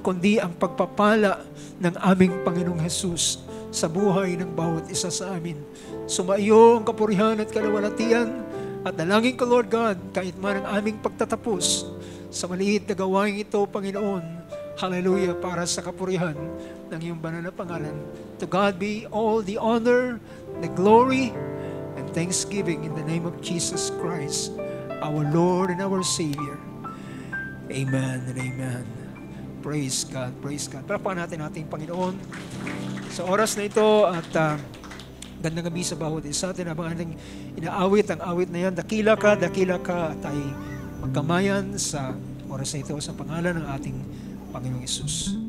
kundi ang pagpapala ng aming Panginoong Jesus sa buhay ng bawat isa sa amin. Sumaiyo ang kapurihan at kalawalatian. At dalangin ko, Lord God, kahit man ang aming pagtatapos sa maliit na gawain ito, Panginoon. Hallelujah, para sa kapurihan ng iyong banal na pangalan. To God be all the honor, the glory, and thanksgiving in the name of Jesus Christ, our Lord and our Savior. Amen and amen. Praise God, praise God. Parapakan natin ating Panginoon sa oras na ito at gandang gabi sa bawat isa atin habang ating inaawit ang awit na yan. Dakila ka at ay magkamayan sa oras na ito sa pangalan ng ating Panginoong Hesus.